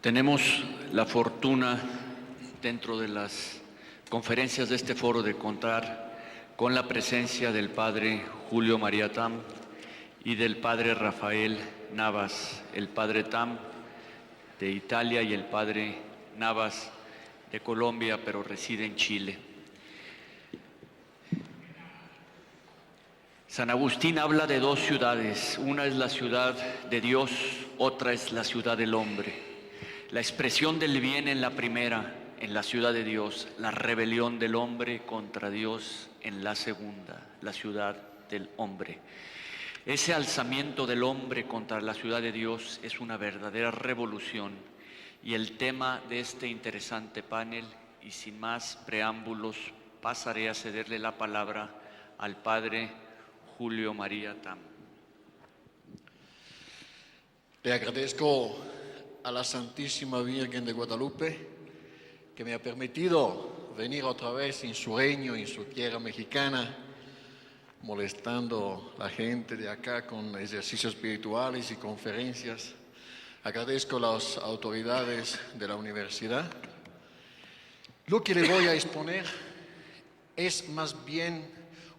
Tenemos la fortuna dentro de las conferencias de este foro de contar con la presencia del padre Julio María Tam y del padre Rafael Navas, el padre Tam de Italia y el padre Navas de Colombia, pero reside en Chile. San Agustín habla de dos ciudades, una es la ciudad de Dios, otra es la ciudad del hombre. La expresión del bien en la primera, en la ciudad de Dios, la rebelión del hombre contra Dios en la segunda, la ciudad del hombre. Ese alzamiento del hombre contra la ciudad de Dios es una verdadera revolución y el tema de este interesante panel, y sin más preámbulos, pasaré a cederle la palabra al padre Julio María Tam. Le agradezco a la Santísima Virgen de Guadalupe que me ha permitido venir otra vez en su reino, en su tierra mexicana, molestando a la gente de acá con ejercicios espirituales y conferencias. Agradezco a las autoridades de la universidad. Lo que le voy a exponer es más bien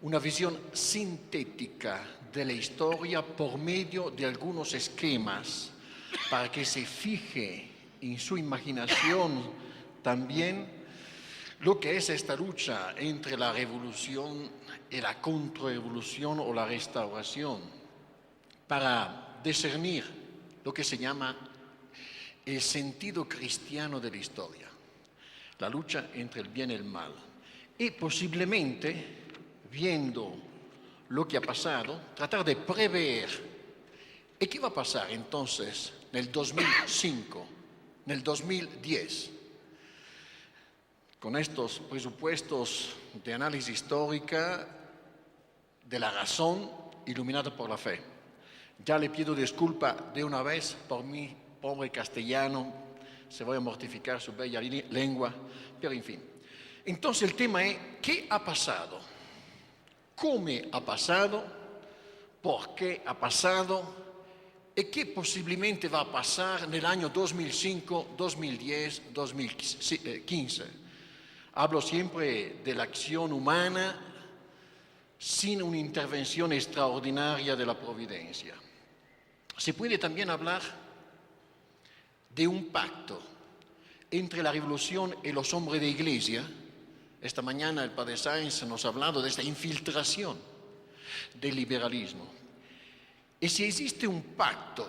una visión sintética de la historia por medio de algunos esquemas, para que se fije en su imaginación también lo que es esta lucha entre la revolución y la contrarrevolución o la restauración, para discernir lo que se llama el sentido cristiano de la historia, la lucha entre el bien y el mal. Y posiblemente, viendo lo que ha pasado, tratar de prever ¿y qué va a pasar entonces en el 2005, en el 2010? Con estos presupuestos de análisis histórica de la razón iluminada por la fe. Ya le pido disculpa de una vez por mi pobre castellano, se voy a mortificar su bella lengua, pero en fin. Entonces el tema es, ¿qué ha pasado? ¿Cómo ha pasado? ¿Por qué ha pasado? ¿Y qué posiblemente va a pasar en el año 2005, 2010, 2015? Hablo siempre de la acción humana sin una intervención extraordinaria de la providencia. Se puede también hablar de un pacto entre la revolución y los hombres de iglesia. Esta mañana el padre Sáenz nos ha hablado de esta infiltración del liberalismo. Y si existe un pacto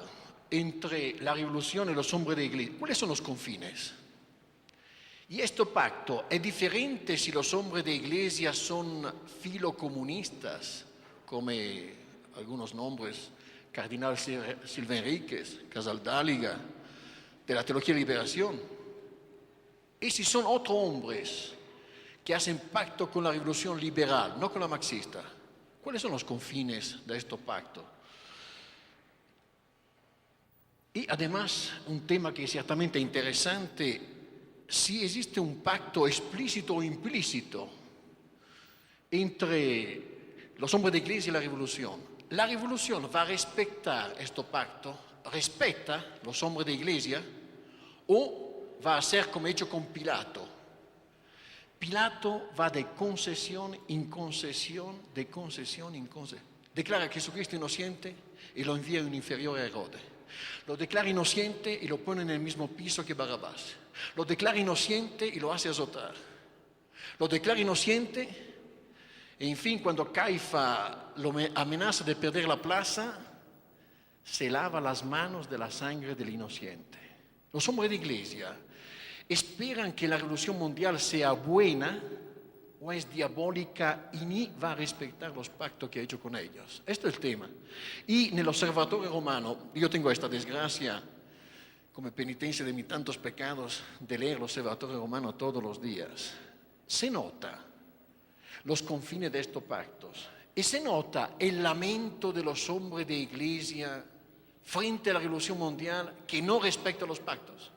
entre la revolución y los hombres de iglesia, ¿cuáles son los confines? Y este pacto es diferente si los hombres de iglesia son filocomunistas, como algunos nombres, Cardinal Silva Enríquez, Casaldáliga, de la Teología de Liberación. Y si son otros hombres que hacen pacto con la revolución liberal, no con la marxista, ¿cuáles son los confines de este pacto? Y además, un tema que es ciertamente interesante, si existe un pacto explícito o implícito entre los hombres de iglesia y la revolución va a respetar este pacto, respeta los hombres de iglesia, o va a ser como hecho con Pilato. Pilato va de concesión en concesión, de concesión en concesión. Declara a Jesucristo inocente y lo envía a un inferior a Herodes. Lo declara inocente y lo pone en el mismo piso que Barrabás. Lo declara inocente y lo hace azotar. Lo declara inocente y, en fin, cuando Caifa lo amenaza de perder la plaza, se lava las manos de la sangre del inocente. Los hombres de iglesia ¿Esperan que la revolución mundial sea buena o es diabólica y ni va a respetar los pactos que ha hecho con ellos? Esto es el tema. Y en el Observatorio Romano, yo tengo esta desgracia, como penitencia de mis tantos pecados, de leer el Observatorio Romano todos los días. Se nota los confines de estos pactos y se nota el lamento de los hombres de iglesia frente a la revolución mundial que no respecta los pactos.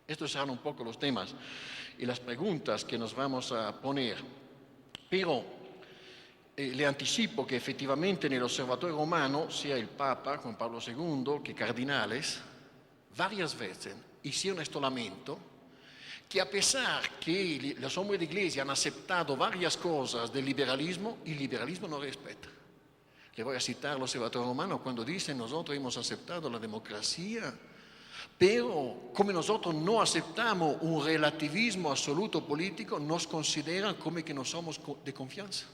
Estos serán un poco los temas y las preguntas que nos vamos a poner. Pero le anticipo que efectivamente en el Observatorio Romano, sea el Papa Juan Pablo II que cardinales, varias veces hicieron este lamento, que a pesar que los hombres de iglesia han aceptado varias cosas del liberalismo, el liberalismo no respeta. Le voy a citar el Observatorio Romano cuando dicen: nosotros hemos aceptado la democracia, pero como nosotros no aceptamos un relativismo absoluto político, nos consideran como que no somos de confianza.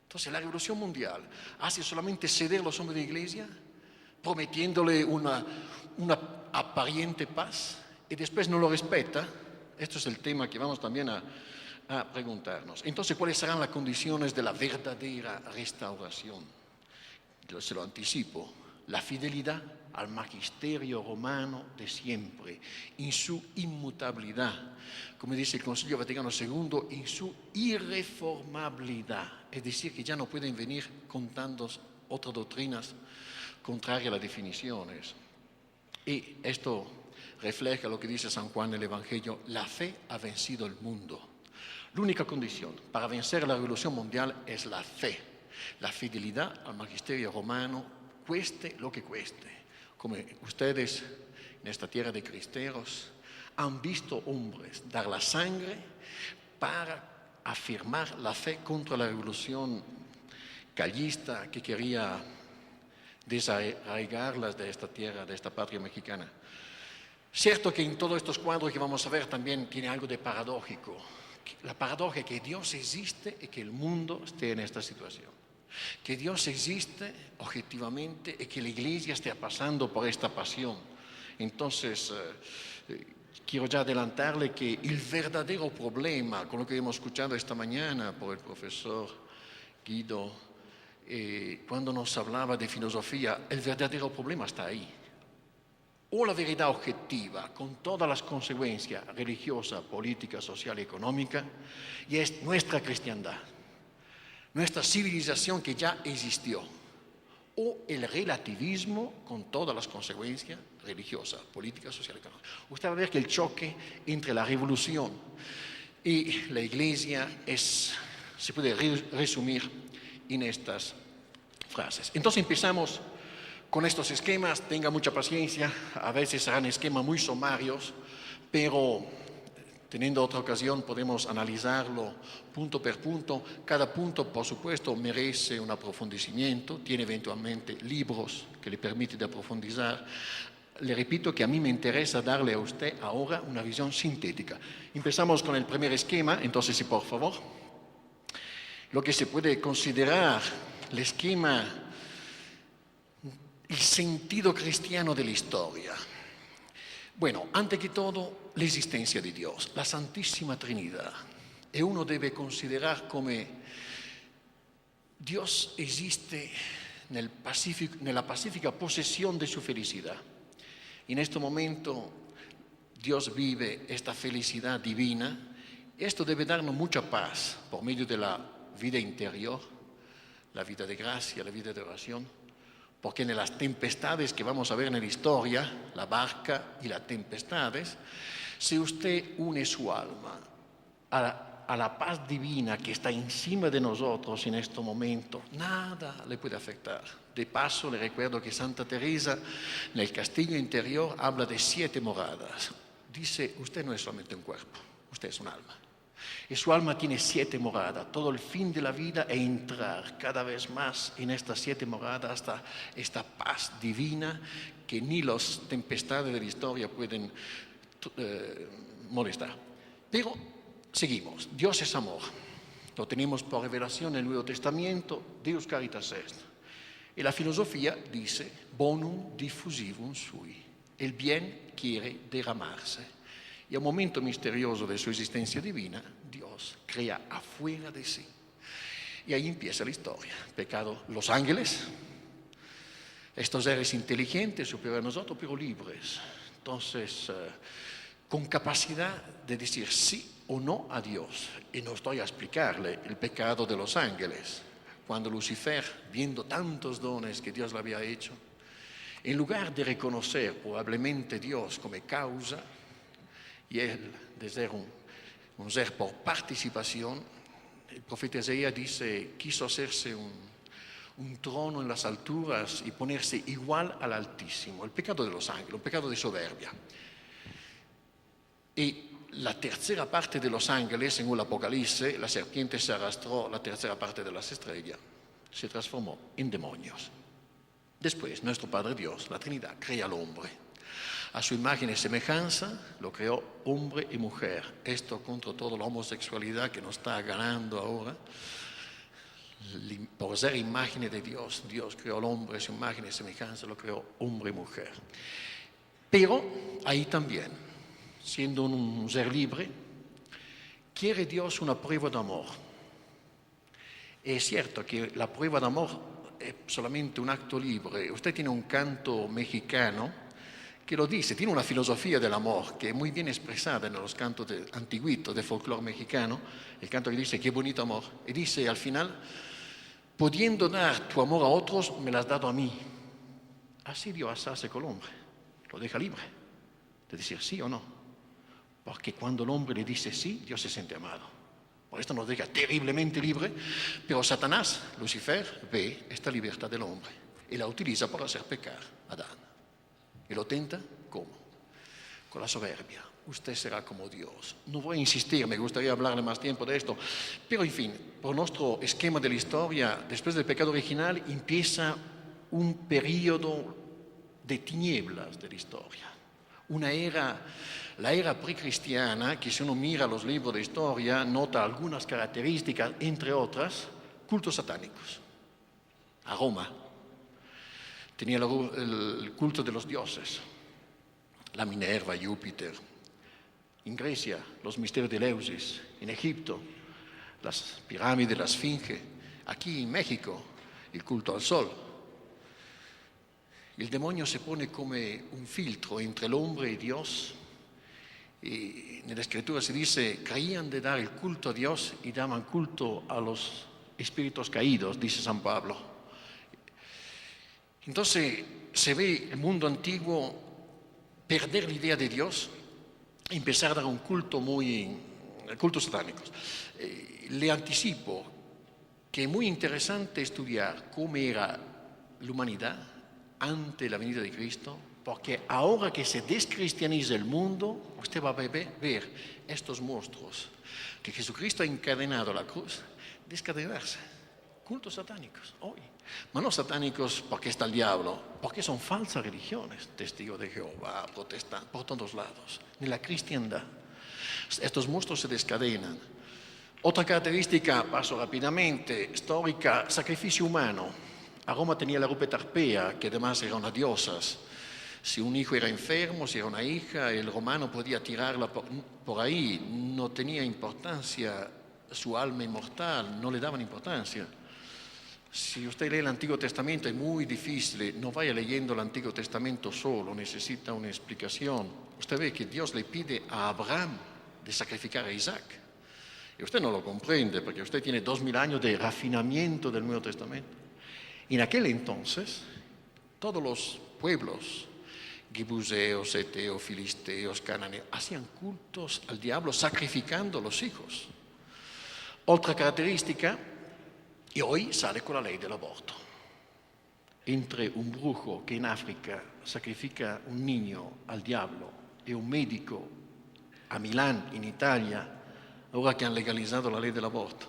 Entonces la revolución mundial hace solamente ceder los hombres de iglesia, prometiéndole una aparente paz, y después no lo respeta. Esto es el tema que vamos también a preguntarnos. Entonces, ¿cuáles serán las condiciones de la verdadera restauración? Yo se lo anticipo: la fidelidad al magisterio romano de siempre, en su inmutabilidad, como dice el Concilio Vaticano II, en su irreformabilidad, es decir, que ya no pueden venir con tantas otras doctrinas contrarias a las definiciones. Y esto refleja lo que dice San Juan en el Evangelio: la fe ha vencido el mundo. La única condición para vencer la revolución mundial es la fe, la fidelidad al magisterio romano, cueste lo que cueste. Como ustedes en esta tierra de cristeros han visto hombres dar la sangre para afirmar la fe contra la revolución callista que quería desarraigarlas de esta tierra, de esta patria mexicana. Cierto que en todos estos cuadros que vamos a ver también tiene algo de paradójico. La paradoja es que Dios existe y que el mundo esté en esta situación. Que Dios existe objetivamente y que la iglesia esté pasando por esta pasión. Entonces, quiero ya adelantarle que el verdadero problema, con lo que hemos escuchado esta mañana por el profesor Guido, cuando nos hablaba de filosofía, el verdadero problema está ahí. O la verdad objetiva, con todas las consecuencias religiosas, políticas, social y económicas, y es nuestra cristiandad, nuestra civilización que ya existió, o el relativismo con todas las consecuencias religiosas, políticas, sociales y económicas. Usted va a ver que el choque entre la revolución y la iglesia se puede resumir en estas frases. Entonces empezamos con estos esquemas. Tenga mucha paciencia, a veces serán esquemas muy sumarios, pero teniendo otra ocasión podemos analizarlo punto por punto. Cada punto, por supuesto, merece un aprofundimiento, tiene eventualmente libros que le permiten de profundizar. Le repito que a mí me interesa darle a usted ahora una visión sintética. Empezamos con el primer esquema, entonces sí, por favor. Lo que se puede considerar el esquema, el sentido cristiano de la historia. Bueno, antes que todo, la existencia de Dios, la Santísima Trinidad. Y uno debe considerar como Dios existe en la pacífica posesión de su felicidad. En este momento, Dios vive esta felicidad divina. Esto debe darnos mucha paz por medio de la vida interior, la vida de gracia, la vida de oración. Porque en las tempestades que vamos a ver en la historia, la barca y las tempestades, si usted une su alma a la paz divina que está encima de nosotros en este momento, nada le puede afectar. De paso, le recuerdo que Santa Teresa en el castillo interior habla de 7 moradas. Dice: usted no es solamente un cuerpo, usted es un alma. Y su alma tiene 7 moradas. Todo el fin de la vida es entrar cada vez más en estas 7 moradas hasta esta paz divina que ni las tempestades de la historia pueden molestar. Pero seguimos. Dios es amor. Lo tenemos por revelación en el Nuevo Testamento, Deus caritas est. Y la filosofía dice: bonum diffusivum sui. El bien quiere derramarse. Y a un momento misterioso de su existencia divina, Dios crea afuera de sí. Y ahí empieza la historia. Pecado, los ángeles, estos seres inteligentes, superiores a nosotros, pero libres. Entonces, con capacidad de decir sí o no a Dios. Y no estoy a explicarle el pecado de los ángeles. Cuando Lucifer, viendo tantos dones que Dios le había hecho, en lugar de reconocer probablemente Dios como causa, y él de ser un ser por participación, el profeta Isaías dice, quiso hacerse un trono en las alturas y ponerse igual al Altísimo. El pecado de los ángeles, un pecado de soberbia. Y la tercera parte de los ángeles, según el Apocalipsis, la serpiente se arrastró la tercera parte de las estrellas, se transformó en demonios. Después, nuestro Padre Dios, la Trinidad, crea al hombre. A su imagen y semejanza lo creó hombre y mujer. Esto contra toda la homosexualidad que nos está ganando ahora. Por ser imagen de Dios, Dios creó al hombre a su imagen y semejanza, lo creó hombre y mujer. Pero ahí también, siendo un ser libre, quiere Dios una prueba de amor. Es cierto que la prueba de amor es solamente un acto libre. Usted tiene un canto mexicano que lo dice, tiene una filosofía del amor que es muy bien expresada en los cantos antiguitos de folclore mexicano, el canto que dice, qué bonito amor, y dice al final, pudiendo dar tu amor a otros, me lo has dado a mí. Así Dios hace con el hombre, lo deja libre de decir sí o no, porque cuando el hombre le dice sí, Dios se siente amado. Por esto nos deja terriblemente libre, pero Satanás, Lucifer, ve esta libertad del hombre y la utiliza para hacer pecar a Adán. ¿Y lo tenta? ¿Cómo? Con la soberbia. Usted será como Dios. No voy a insistir, me gustaría hablarle más tiempo de esto. Pero en fin, por nuestro esquema de la historia, después del pecado original empieza un periodo de tinieblas de la historia. Una era, la era precristiana, que si uno mira los libros de historia, nota algunas características, entre otras, cultos satánicos. A Roma tenía el culto de los dioses, la Minerva, Júpiter. En Grecia, los misterios de Eleusis. En Egipto, las pirámides, la Esfinge. Aquí en México, el culto al sol. El demonio se pone como un filtro entre el hombre y Dios. Y en la Escritura se dice, creían de dar el culto a Dios y daban culto a los espíritus caídos, dice San Pablo. Entonces se ve el mundo antiguo perder la idea de Dios y empezar a dar un culto cultos satánicos. Le anticipo que es muy interesante estudiar cómo era la humanidad ante la venida de Cristo, porque ahora que se descristianiza el mundo, usted va a ver estos monstruos que Jesucristo ha encadenado a la cruz, descadenarse. Cultos satánicos, hoy. Pero no satánicos porque está el diablo, porque son falsas religiones, testigos de Jehová, protestantes, por todos lados, ni la cristiandad. Estos monstruos se descadenan. Otra característica, paso rápidamente, histórica, sacrificio humano. A Roma tenía la Rupetarpea, que además era una diosa. Si un hijo era enfermo, si era una hija, el romano podía tirarla por ahí, no tenía importancia su alma inmortal, no le daban importancia. Si usted lee el Antiguo Testamento es muy difícil, no vaya leyendo el Antiguo Testamento solo, necesita una explicación. Usted ve que Dios le pide a Abraham de sacrificar a Isaac. Y usted no lo comprende porque usted tiene 2000 años de refinamiento del Nuevo Testamento. Y en aquel entonces, todos los pueblos, Jebuseos, Eteos, Filisteos, Cananeos, hacían cultos al diablo sacrificando a los hijos. Otra característica, y hoy sale con la ley del aborto. Entre un brujo que en África sacrifica un niño al diablo y un médico a Milán, en Italia, ahora que han legalizado la ley del aborto,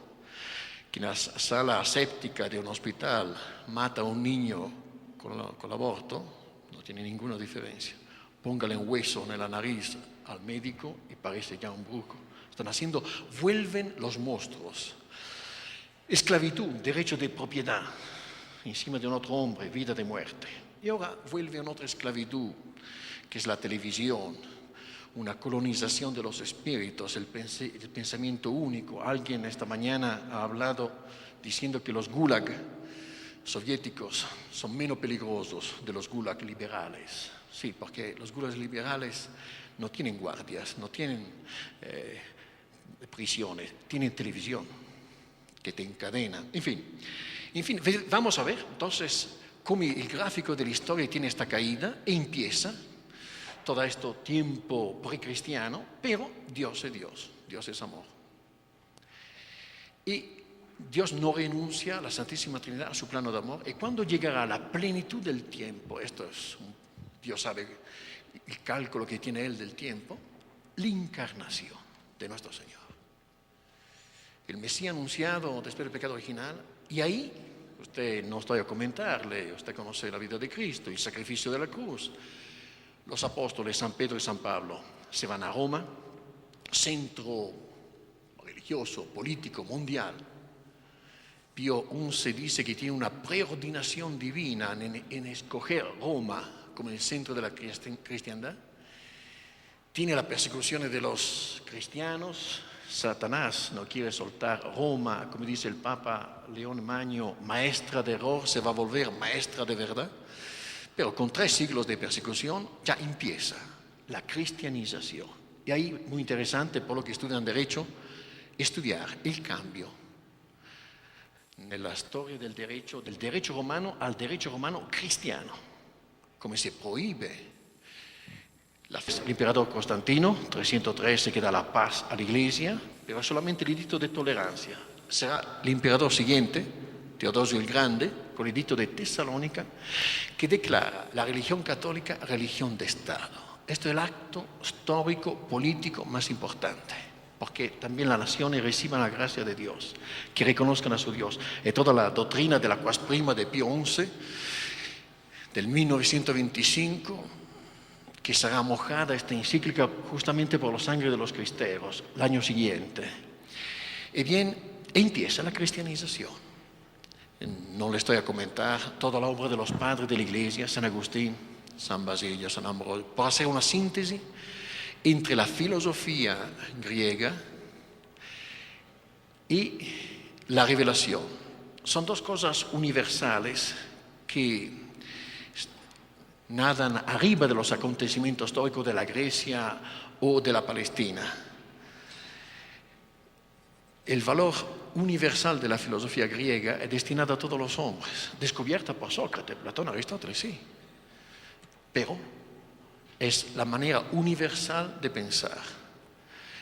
que en la sala aséptica de un hospital mata a un niño con el aborto, no tiene ninguna diferencia. Póngale un hueso en la nariz al médico y parece ya un brujo. Están haciendo, vuelven los monstruos. Esclavitud, derecho de propiedad, encima de un otro hombre, vida de muerte. Y ahora vuelve a otra esclavitud, que es la televisión. una colonización de los espíritus, el pensamiento único. Alguien esta mañana ha hablado diciendo que los gulag soviéticos son menos peligrosos de los gulag liberales. Sí, porque los gulag liberales no tienen guardias, no tienen prisiones, tienen televisión que te encadena. En fin, vamos a ver entonces cómo el gráfico de la historia tiene esta caída e empieza todo este tiempo precristiano, pero Dios es Dios, Dios es amor. Y Dios no renuncia a la Santísima Trinidad, a su plano de amor, y cuando llegará la plenitud del tiempo, Dios sabe el cálculo que tiene Él del tiempo, la encarnación de nuestro Señor. El Mesías anunciado después del pecado original, y ahí, usted no estoy a comentarle, usted conoce la vida de Cristo, el sacrificio de la cruz. Los apóstoles San Pedro y San Pablo se van a Roma, centro religioso, político, mundial. Pío XI dice que tiene una preordinación divina en escoger Roma como el centro de la cristiandad. Tiene la persecución de los cristianos. Satanás no quiere soltar Roma, como dice el Papa León Magno, maestra de error, se va a volver maestra de verdad. Pero con 3 siglos de persecución ya empieza la cristianización. Y ahí, muy interesante, por lo que estudian derecho, estudiar el cambio en la historia del derecho romano al derecho romano cristiano. Como se prohíbe. El emperador Constantino, 313, que da la paz a la Iglesia, pero solamente el edicto de tolerancia. Será el emperador siguiente, Teodosio el Grande, con el edicto de Tesalónica, que declara la religión católica religión de Estado. Esto es el acto histórico, político más importante, porque también las naciones reciban la gracia de Dios, que reconozcan a su Dios. Y toda la doctrina de la Quas Prima de Pío XI, del 1925, que será mojada esta encíclica justamente por la sangre de los cristeros, el año siguiente. Y bien, empieza la cristianización. No le estoy a comentar toda la obra de los padres de la Iglesia, San Agustín, San Basilio, San Ambrosio, para hacer una síntesis entre la filosofía griega y la revelación. Son 2 cosas universales que nadan arriba de los acontecimientos históricos de la Grecia o de la Palestina. El valor universal de la filosofía griega es destinada a todos los hombres, descubierta por Sócrates, Platón, Aristóteles, sí. Pero es la manera universal de pensar.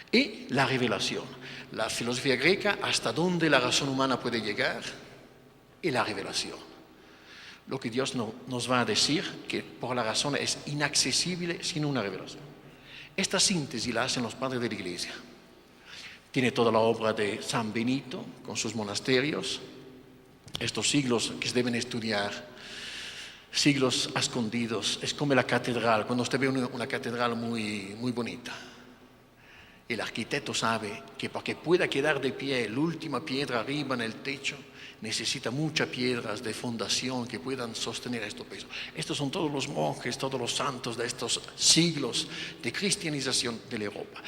Y la revelación. La filosofía griega, hasta dónde la razón humana puede llegar, y la revelación. Lo que Dios nos va a decir, que por la razón es inaccesible sin una revelación. Esta síntesis la hacen los padres de la Iglesia. Tiene toda la obra de San Benito con sus monasterios, estos siglos que se deben estudiar, siglos escondidos. Es como la catedral, cuando usted ve una catedral muy, muy bonita. El arquitecto sabe que para que pueda quedar de pie la última piedra arriba en el techo, necesita muchas piedras de fundación que puedan sostener estos pesos. Estos son todos los monjes, todos los santos de estos siglos de cristianización de la Europa.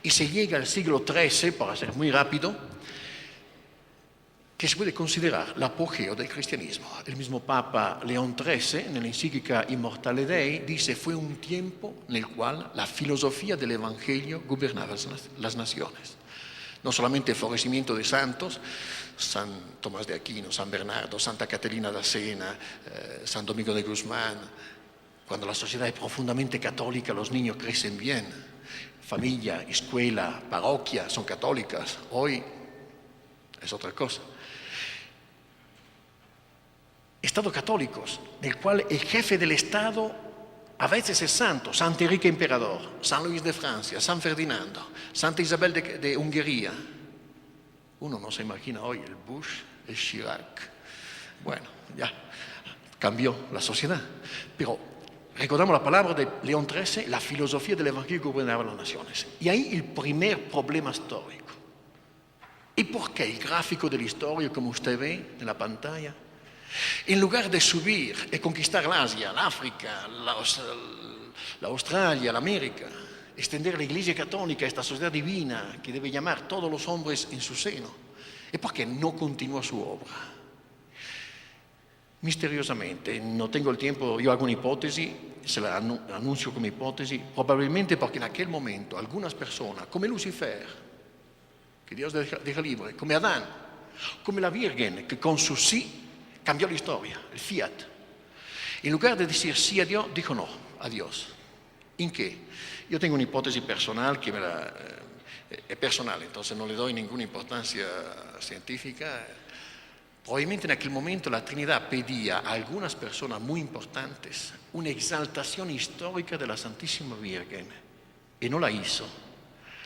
Y se llega al siglo XIII, para ser muy rápido, que se puede considerar el apogeo del cristianismo. El mismo Papa León XIII, en la encíclica Immortale Dei, dice: fue un tiempo en el cual la filosofía del Evangelio gobernaba las naciones. No solamente el florecimiento de santos, San Tomás de Aquino, San Bernardo, Santa Catalina da Siena, San Domingo de Guzmán. Cuando la sociedad es profundamente católica, los niños crecen bien. Familia, escuela, parroquia son católicas. Hoy es otra cosa. Estado católicos, del cual el jefe del Estado a veces es santo: Santa Enrique Emperador, San Luis de Francia, San Ferdinando, Santa Isabel de Hungría. Uno no se imagina hoy el Bush, el Chirac. Bueno, ya cambió la sociedad. Pero recordamos la palabra de León XIII: la filosofía del Evangelio gobernaba las naciones. Y ahí el primer problema histórico. ¿Y por qué el gráfico de la historia, como usted ve en la pantalla? En lugar de subir y conquistar la Asia, la África, la Australia, la América, extender la Iglesia Católica, esta sociedad divina que debe llamar a todos los hombres en su seno. ¿Y por qué no continúa su obra? Misteriosamente, no tengo el tiempo, yo hago una hipótesis, se la anuncio como hipótesis, probablemente porque en aquel momento algunas personas, como Lucifer, que Dios deja libre, como Adán, como la Virgen, que con su sí cambió la historia, el fiat. En lugar de decir sí a Dios, dijo no a Dios. ¿En qué? Yo tengo una hipótesis personal que es personal, entonces no le doy ninguna importancia científica. Probablemente en aquel momento la Trinidad pedía a algunas personas muy importantes una exaltación histórica de la Santísima Virgen y no la hizo.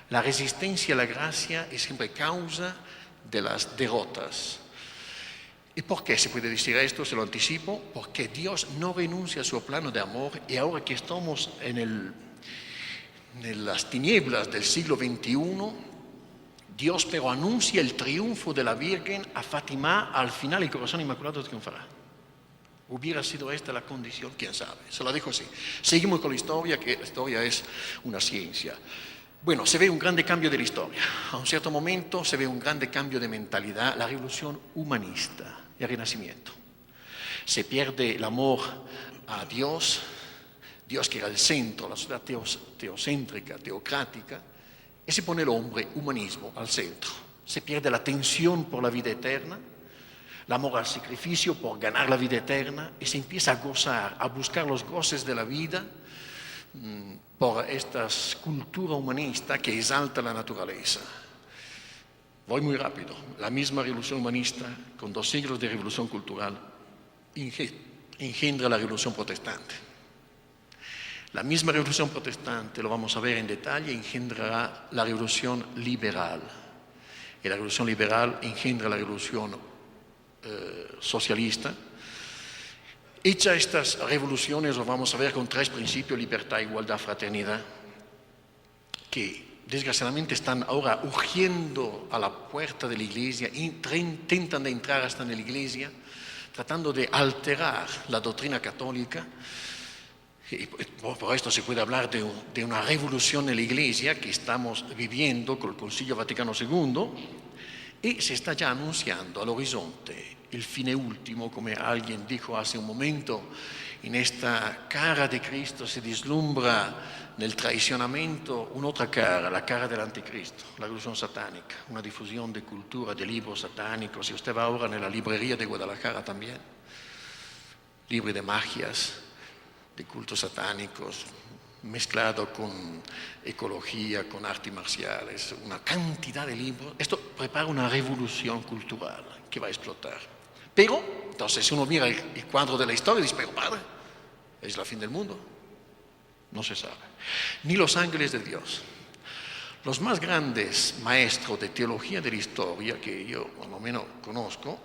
La resistencia a la gracia es siempre causa de las derrotas. ¿Y por qué se puede decir esto? Se lo anticipo. Porque Dios no renuncia a su plano de amor y ahora que estamos en las tinieblas del siglo XXI, Dios pero anuncia el triunfo de la Virgen a Fátima. Al final el corazón inmaculado triunfará. ¿Hubiera sido esta la condición? ¿Quién sabe? Se lo dijo así. Seguimos con la historia, que la historia es una ciencia. Bueno, se ve un grande cambio de la historia. A un cierto momento se ve un grande cambio de mentalidad, la revolución humanista, el Renacimiento. Se pierde el amor a Dios, Dios que era el centro, la sociedad teocéntrica, teocrática, y se pone el hombre, humanismo, al centro. Se pierde la tensión por la vida eterna, el amor al sacrificio por ganar la vida eterna, y se empieza a gozar, a buscar los goces de la vida por esta cultura humanista que exalta la naturaleza. Voy muy rápido. La misma revolución humanista, con 2 siglos de revolución cultural, engendra la revolución protestante. La misma revolución protestante, lo vamos a ver en detalle, engendrará la revolución liberal. Y la revolución liberal engendra la revolución socialista. Hecha estas revoluciones, lo vamos a ver con 3 principios: libertad, igualdad, fraternidad, que desgraciadamente están ahora urgiendo a la puerta de la iglesia, intentan de entrar hasta en la iglesia, tratando de alterar la doctrina católica. Y por esto se puede hablar de una revolución en la iglesia que estamos viviendo con el Concilio Vaticano II, y se está ya anunciando al horizonte el fine último, como alguien dijo hace un momento. En esta cara de Cristo se vislumbra nel traicionamiento un'altra cara, la cara del anticristo, la revolución satánica, una difusión de cultura, de libros satánicos. Si usted va ahora en la librería de Guadalajara también, libros de magias, de cultos satánicos, mezclado con ecología, con artes marciales, una cantidad de libros. Esto prepara una revolución cultural que va a explotar. Pero, entonces, si uno mira el cuadro de la historia, dice, pero padre, ¿es la fin del mundo? No se sabe. Ni los ángeles de Dios. Los más grandes maestros de teología de la historia, que yo por lo menos conozco,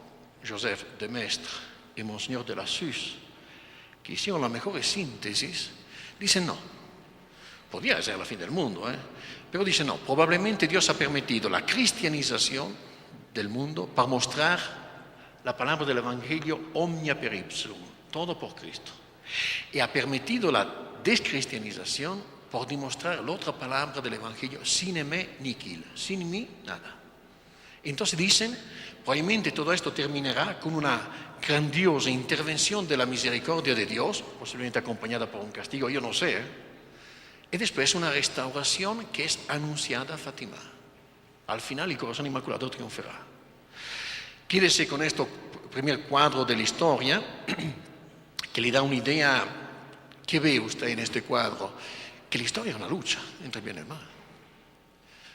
Joseph de Maistre y Monseñor de la Suze, que hicieron las mejores síntesis, dicen no. Podría ser la fin del mundo, pero dicen no. Probablemente Dios ha permitido la cristianización del mundo para mostrar la palabra del Evangelio omnia per ipsum, todo por Cristo. Y ha permitido la descristianización por demostrar la otra palabra del Evangelio, sine me nihil, sin mí nada. Entonces dicen, probablemente todo esto terminará con una grandiosa intervención de la misericordia de Dios, posiblemente acompañada por un castigo, yo no sé, y después una restauración que es anunciada a Fátima. Al final el corazón inmaculado triunfará. Quédese con esto, primer cuadro de la historia, que le da una idea. ¿Qué ve usted en este cuadro? Que la historia es una lucha entre el bien y el mal.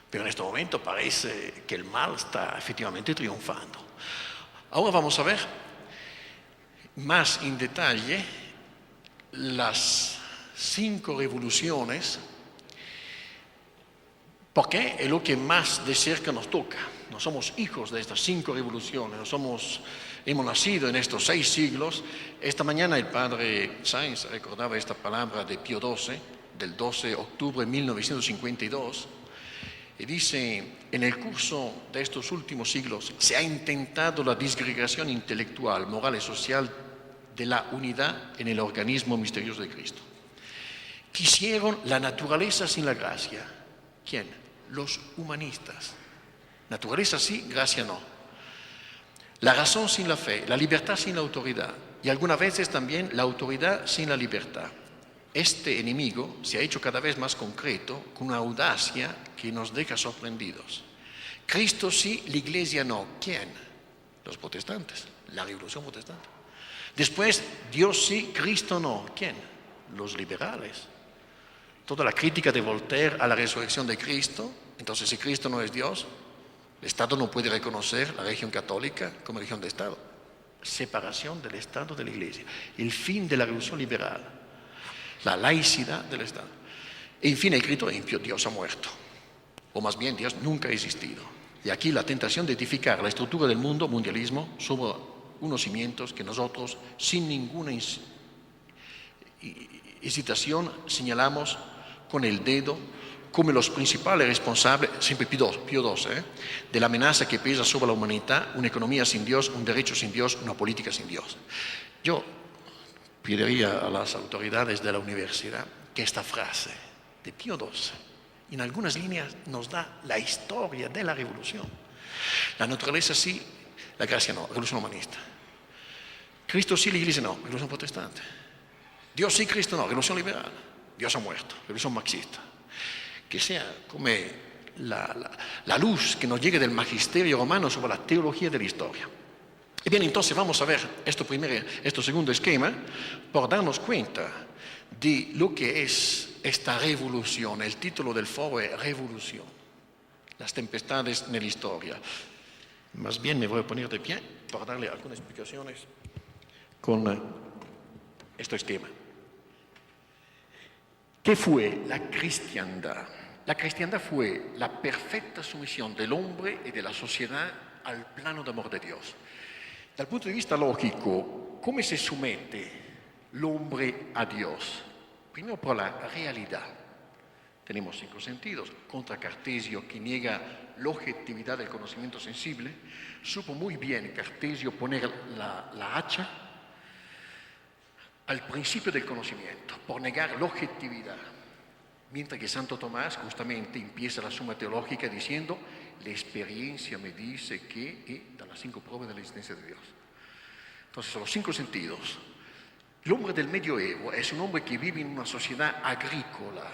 Pero en este momento parece que el mal está efectivamente triunfando. Ahora vamos a ver más en detalle las 5 revoluciones, porque es lo que más de cerca nos toca. No somos hijos de estas 5 revoluciones, hemos nacido en estos 6 siglos. Esta mañana el padre Sáenz recordaba esta palabra de Pío XII, del 12 de octubre de 1952, y dice, en el curso de estos últimos siglos se ha intentado la disgregación intelectual, moral y social de la unidad en el organismo misterioso de Cristo. Quisieron la naturaleza sin la gracia. ¿Quién? Los humanistas. Naturaleza sí, gracia no. La razón sin la fe, la libertad sin la autoridad y algunas veces también la autoridad sin la libertad. Este enemigo se ha hecho cada vez más concreto con una audacia que nos deja sorprendidos. Cristo sí, la iglesia no. ¿Quién? Los protestantes, la revolución protestante. Después, Dios sí, Cristo no. ¿Quién? Los liberales. Toda la crítica de Voltaire a la resurrección de Cristo. Entonces, si Cristo no es Dios, el Estado no puede reconocer la religión católica como religión de Estado. Separación del Estado de la Iglesia. El fin de la revolución liberal. La laicidad del Estado. E infine el grito impío, Dios ha muerto. O más bien, Dios nunca ha existido. Y aquí la tentación de edificar la estructura del mundo, mundialismo, sobre unos cimientos que nosotros, sin ninguna hesitación, señalamos con el dedo como los principales responsables, siempre Pío XII, de la amenaza que pesa sobre la humanidad, una economía sin Dios, un derecho sin Dios, una política sin Dios. Yo pediría a las autoridades de la universidad que esta frase de Pío XII, en algunas líneas nos da la historia de la revolución. La naturaleza sí, la gracia no, revolución humanista. Cristo sí, la iglesia no, revolución protestante. Dios sí, Cristo no, revolución liberal. Dios ha muerto, revolución marxista. Que sea como la luz que nos llegue del magisterio romano sobre la teología de la historia. Y bien, entonces vamos a ver este segundo esquema por darnos cuenta de lo que es esta revolución. El título del foro es Revolución, las tempestades en la historia. Más bien me voy a poner de pie para darle algunas explicaciones con este esquema. ¿Qué fue la cristiandad? La cristiandad fue la perfecta sumisión del hombre y de la sociedad al plano de amor de Dios. Dal punto di vista logico, come si somette l'ombre a Dios? Primero por la realidad. Tenemos 5 sentidos. Contra Cartesio, que niega la objetividad del conocimiento sensible, supo muy bien Cartesio poner la hacha al principio del conocimiento, por negar la objetividad. Mientras que Santo Tomás justamente empieza la suma teológica diciendo: la experiencia me dice que, y da las 5 pruebas de la existencia de Dios. Entonces, son los 5 sentidos. El hombre del medioevo es un hombre que vive en una sociedad agrícola.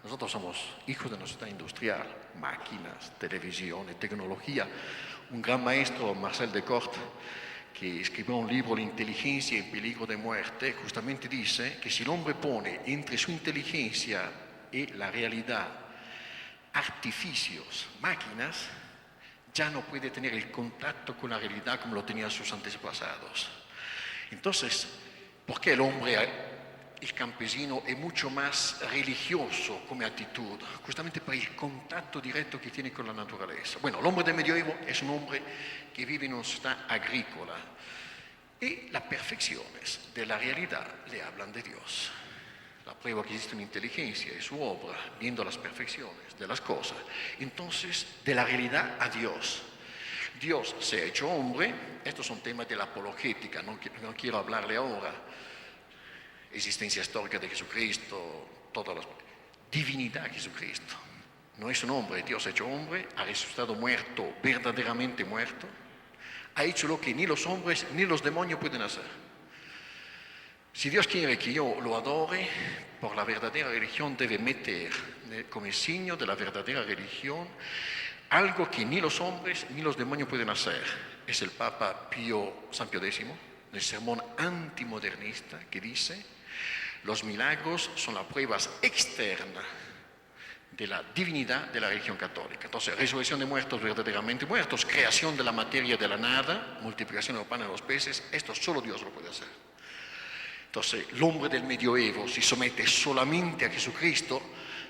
Nosotros somos hijos de una sociedad industrial, máquinas, televisión, tecnología. Un gran maestro, Marcel Descartes, que escribió un libro, La inteligencia en peligro de muerte, justamente dice que si el hombre pone entre su inteligencia y la realidad artificios, máquinas, ya no puede tener el contacto con la realidad como lo tenían sus antepasados. Entonces, ¿por qué el hombre, el campesino, es mucho más religioso como actitud? Justamente por el contacto directo que tiene con la naturaleza. Bueno, el hombre del medioevo es un hombre que vive en una sociedad agrícola y las perfecciones de la realidad le hablan de Dios. La prueba que existe una inteligencia es su obra, viendo las perfecciones de las cosas. Entonces, de la realidad a Dios. Dios se ha hecho hombre. Estos son temas de la apologética, no quiero hablarle ahora. Existencia histórica de Jesucristo, toda la divinidad de Jesucristo. No es un hombre, Dios ha hecho hombre, ha resucitado muerto, verdaderamente muerto. Ha hecho lo que ni los hombres ni los demonios pueden hacer. Si Dios quiere que yo lo adore, por la verdadera religión debe meter como signo de la verdadera religión algo que ni los hombres ni los demonios pueden hacer. Es el Papa San Pío X, el sermón antimodernista, que dice: los milagros son las pruebas externas de la divinidad de la religión católica. Entonces, resurrección de muertos verdaderamente muertos, creación de la materia de la nada, multiplicación de los panes y los peces, esto solo Dios lo puede hacer. Entonces, el hombre del medioevo si somete solamente a Jesucristo,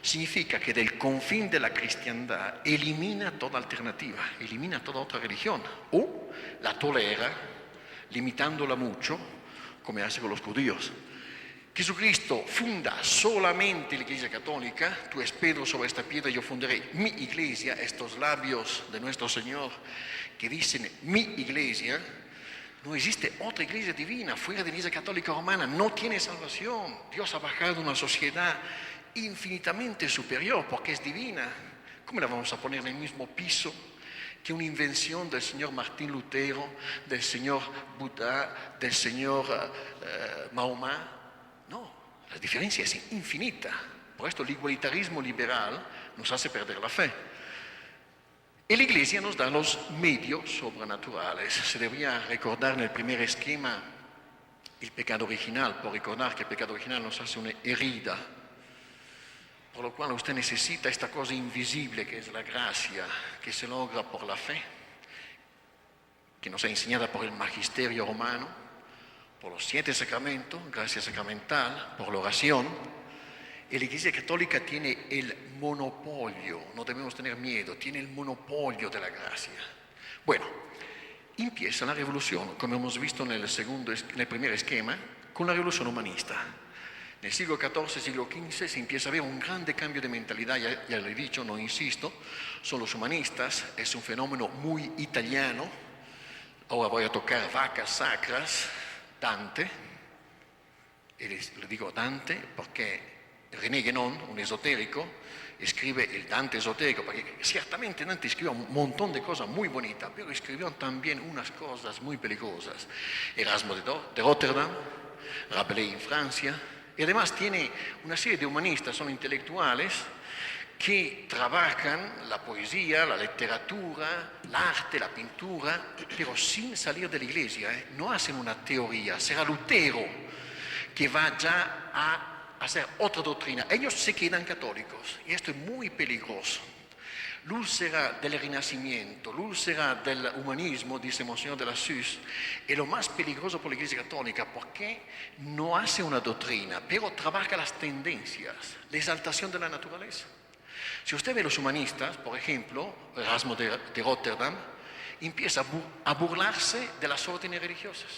significa que del confín de la cristiandad elimina toda alternativa, elimina toda otra religión, o la tolera, limitándola mucho, como hace con los judíos. Jesucristo funda solamente la Iglesia Católica. Tú es Pedro, sobre esta piedra yo fundaré mi iglesia. Estos labios de nuestro Señor que dicen mi iglesia No existe otra iglesia divina fuera de la iglesia católica romana. No tiene salvación. Dios ha bajado una sociedad infinitamente superior porque es divina. ¿Cómo la vamos a poner en el mismo piso que una invención del señor Martín Lutero, del señor Buda, del señor Mahoma? No, la diferencia es infinita. Por esto el igualitarismo liberal nos hace perder la fe. Y la Iglesia nos da los medios sobrenaturales. Se debería recordar en el primer esquema el pecado original, por recordar que el pecado original nos hace una herida, por lo cual usted necesita esta cosa invisible que es la gracia, que se logra por la fe, que nos es enseñada por el magisterio romano, por los 7 sacramentos, gracia sacramental, por la oración. Y la Iglesia Católica tiene el monopolio, no debemos tener miedo, tiene el monopolio de la gracia. Bueno, empieza la revolución, como hemos visto en el primer esquema, con la revolución humanista. En el siglo XIV, siglo XV se empieza a ver un grande cambio de mentalidad, ya lo he dicho, no insisto, son los humanistas, es un fenómeno muy italiano. Ahora voy a tocar vacas sacras, Dante, y le digo Dante porque René Guénon, un esotérico, escribe el Dante esotérico, porque ciertamente Dante escribió un montón de cosas muy bonitas, pero escribió también unas cosas muy peligrosas. Erasmo de Rotterdam, Rabelais en Francia, y además tiene una serie de humanistas, son intelectuales, que trabajan la poesía, la literatura, el arte, la pintura, pero sin salir de la iglesia, no hacen una teoría. Será Lutero que va ya a hacer otra doctrina. Ellos se quedan católicos y esto es muy peligroso. L'úlcera del Renacimiento, l'úlcera del humanismo, dice Monseñor de la Suze, es lo más peligroso por la Iglesia Católica porque no hace una doctrina, pero trabaja las tendencias, la exaltación de la naturaleza. Si usted ve los humanistas, por ejemplo, Erasmo de Rotterdam, empieza a burlarse de las órdenes religiosas.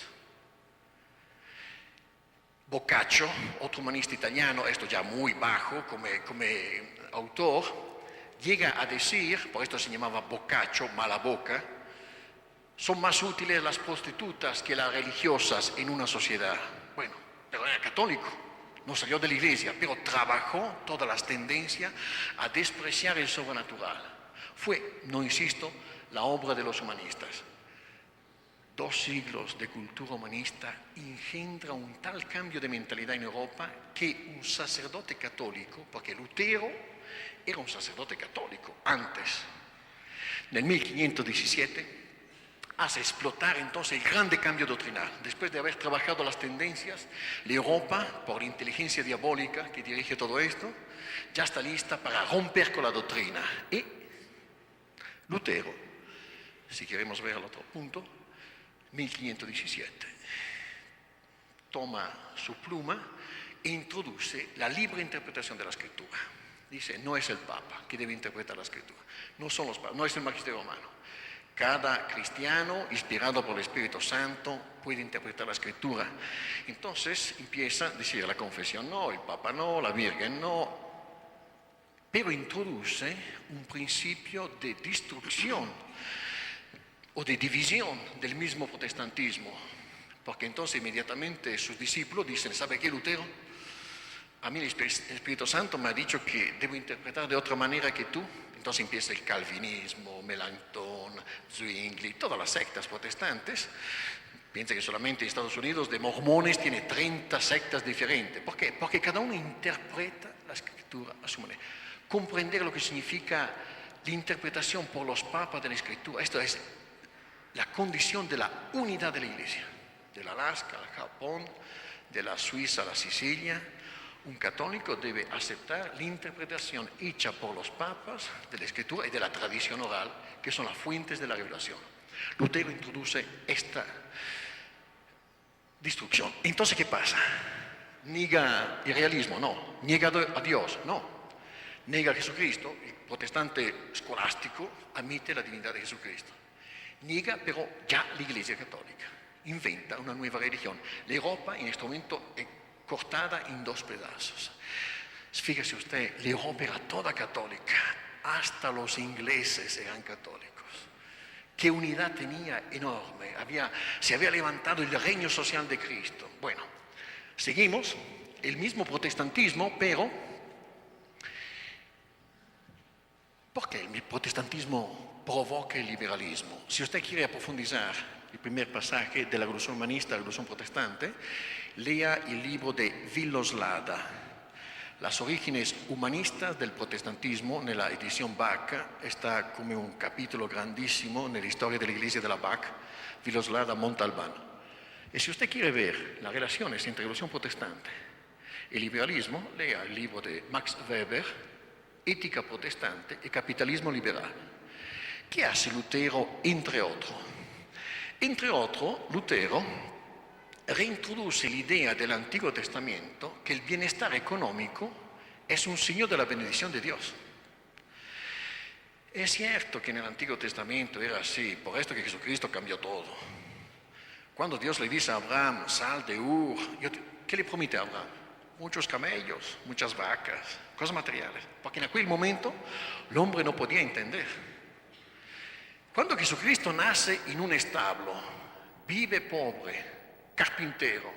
Boccaccio, otro humanista italiano, esto ya muy bajo como autor, llega a decir, por esto se llamaba Boccaccio, mala boca, son más útiles las prostitutas que las religiosas en una sociedad. Bueno, pero era católico, no salió de la iglesia, pero trabajó todas las tendencias a despreciar el sobrenatural. Fue, no insisto, la obra de los humanistas. 2 siglos de cultura humanista engendra un tal cambio de mentalidad en Europa que un sacerdote católico, porque Lutero era un sacerdote católico antes, en el 1517, hace explotar entonces el grande cambio doctrinal. Después de haber trabajado las tendencias, la Europa, por la inteligencia diabólica que dirige todo esto, ya está lista para romper con la doctrina. Y Lutero, si queremos ver el otro punto, 1517, toma su pluma e introduce la libre interpretación de la escritura. Dice, no es el Papa que debe interpretar la escritura, no son los papas, no es el magisterio romano. Cada cristiano, inspirado por el Espíritu Santo, puede interpretar la escritura. Entonces empieza a decir la confesión no, el Papa no, la Virgen no, pero introduce un principio de destrucción o de división del mismo protestantismo, porque entonces inmediatamente sus discípulos dicen, ¿sabe qué, Lutero? A mí el Espíritu Santo me ha dicho que debo interpretar de otra manera que tú. Entonces empieza el calvinismo, Melanchthon, Zwingli, todas las sectas protestantes. Piensa que solamente en Estados Unidos de mormones tiene 30 sectas diferentes. ¿Por qué? Porque cada uno interpreta la escritura a su manera. Comprender lo que significa la interpretación por los papas de la escritura, esto es la condición de la unidad de la Iglesia, del Alaska al Japón, de la Suiza a la Sicilia. Un católico debe aceptar la interpretación hecha por los papas de la Escritura y de la tradición oral, que son las fuentes de la revelación. Lutero introduce esta destrucción. Entonces, ¿qué pasa? Niega el realismo, no. Niega a Dios, no. Niega a Jesucristo. El protestante escolástico admite la divinidad de Jesucristo. Niega pero ya la Iglesia Católica. Inventa una nueva religión. La Europa en este momento es cortada en 2 pedazos. Fíjese usted, la Europa era toda católica, hasta los ingleses eran católicos. qué unidad tenía enorme, se había levantado el reino social de Cristo. Bueno, seguimos, el mismo protestantismo, pero ¿por qué el protestantismo provoca el liberalismo? Si usted quiere profundizar el primer pasaje de la Revolución Humanista, la Revolución Protestante, lea el libro de Villoslada, Las orígenes humanistas del protestantismo, nella edición Bach, está como un capítulo grandísimo nella storia della Iglesia de la Bach, Villoslada Montalbán. Y si usted quiere ver las relaciones entre Revolución Protestante y liberalismo, lea el libro de Max Weber, Ética Protestante y Capitalismo Liberal. ¿Qué hace Lutero, entre otros? Entre otros, Lutero reintroduce l'idea dell'Antico Testamento che il bienestar económico es un signo della benedizione di Dio. Es cierto que en el Antiguo Testamento era así, por esto que Jesucristo cambió todo. Cuando Dios le dice a Abraham, sal de Ur, ¿qué le promete a Abraham? Muchos camellos, muchas vacas, cosas materiales, porque en aquel momento el hombre no podía entender. Cuando Jesucristo nace en un establo, vive pobre, carpintero,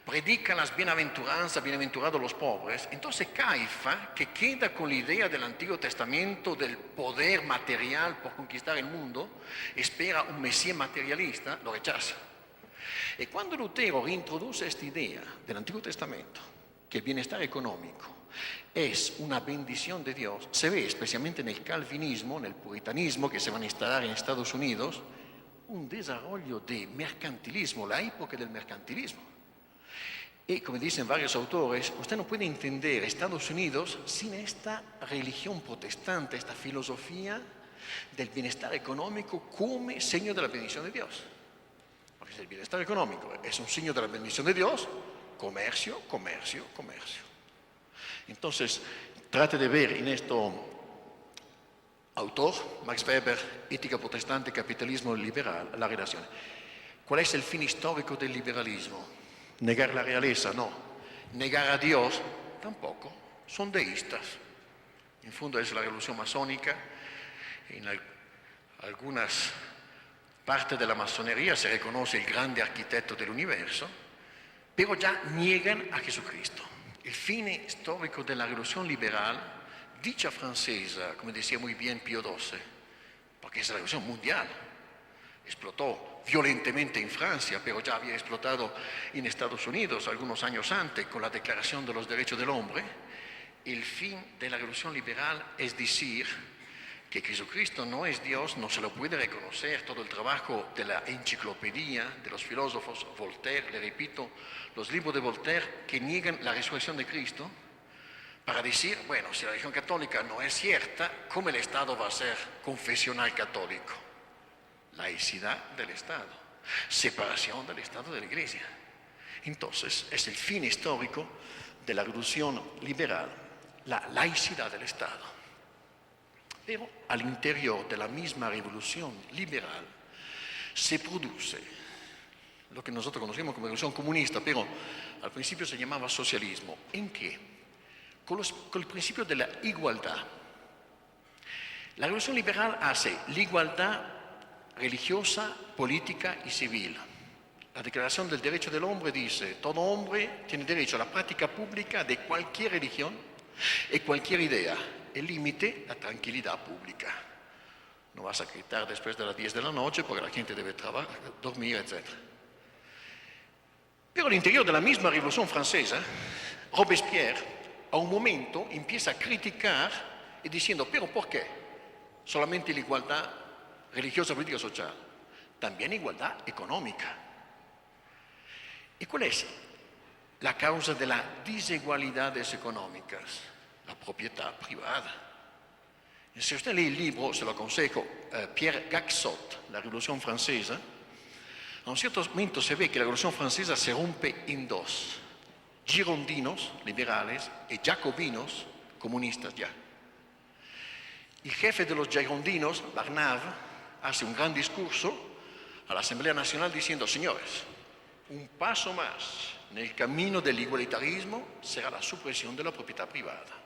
predica las bienaventuranzas, bienaventurados los pobres, entonces Caifa, que queda con la idea del Antiguo Testamento del poder material por conquistar el mundo, espera un Mesías materialista, lo rechaza. Y cuando Lutero reintroduce esta idea del Antiguo Testamento, que el bienestar económico es una bendición de Dios, se ve especialmente en el calvinismo, en el puritanismo que se van a instalar en Estados Unidos, un desarrollo de mercantilismo, la época del mercantilismo. Y como dicen varios autores, usted no puede entender Estados Unidos sin esta religión protestante, esta filosofía del bienestar económico como signo de la bendición de Dios. Porque si el bienestar económico es un signo de la bendición de Dios, comercio, comercio, comercio. Entonces, trate de ver en esto autor, Max Weber, Ética Protestante, Capitalismo Liberal, la relación. ¿Cuál es el fin histórico del liberalismo? Negar la realeza, no. Negar a Dios, tampoco. Son deístas. En fondo es la revolución masónica. En algunas partes de la masonería se reconoce el grande arquitecto del universo, pero ya niegan a Jesucristo. El fin histórico de la revolución liberal, dicha francesa, como decía muy bien Pío XII, porque es la revolución mundial, explotó violentamente en Francia, pero ya había explotado en Estados Unidos algunos años antes con la Declaración de los Derechos del Hombre. El fin de la revolución liberal es decir que Jesucristo no es Dios, no se lo puede reconocer. Todo el trabajo de la enciclopedia de los filósofos, Voltaire, le repito, los libros de Voltaire que niegan la resurrección de Cristo, para decir, bueno, si la religión católica no es cierta, ¿cómo el Estado va a ser confesional católico? Laicidad del Estado, separación del Estado de la Iglesia. Entonces, es el fin histórico de la revolución liberal, la laicidad del Estado. Pero al interior de la misma revolución liberal se produce lo que nosotros conocemos como revolución comunista, pero al principio se llamaba socialismo. ¿En qué? Con el principio de la igualdad. La revolución liberal hace la igualdad religiosa, política y civil. La Declaración del Derecho del Hombre dice, todo hombre tiene derecho a la práctica pública de cualquier religión y cualquier idea. El límite, la tranquilidad pública. No vas a gritar después de las 10 de la noche porque la gente debe trabajar, dormir, etc. Pero al interior de la misma Revolución Francesa, Robespierre a un momento empieza a criticar y diciendo, pero ¿por qué? Solamente la igualdad religiosa, política y social. También igualdad económica. ¿Y cuál es la causa de las desigualdades económicas? La propiedad privada. Si usted lee el libro, se lo aconsejo, Pierre Gaxot, La Revolución Francesa, a un cierto momento se ve que la Revolución Francesa se rompe en dos. Girondinos, liberales, y jacobinos, comunistas ya. El jefe de los girondinos, Barnave, hace un gran discurso a la Asamblea Nacional diciendo, señores, un paso más en el camino del igualitarismo será la supresión de la propiedad privada.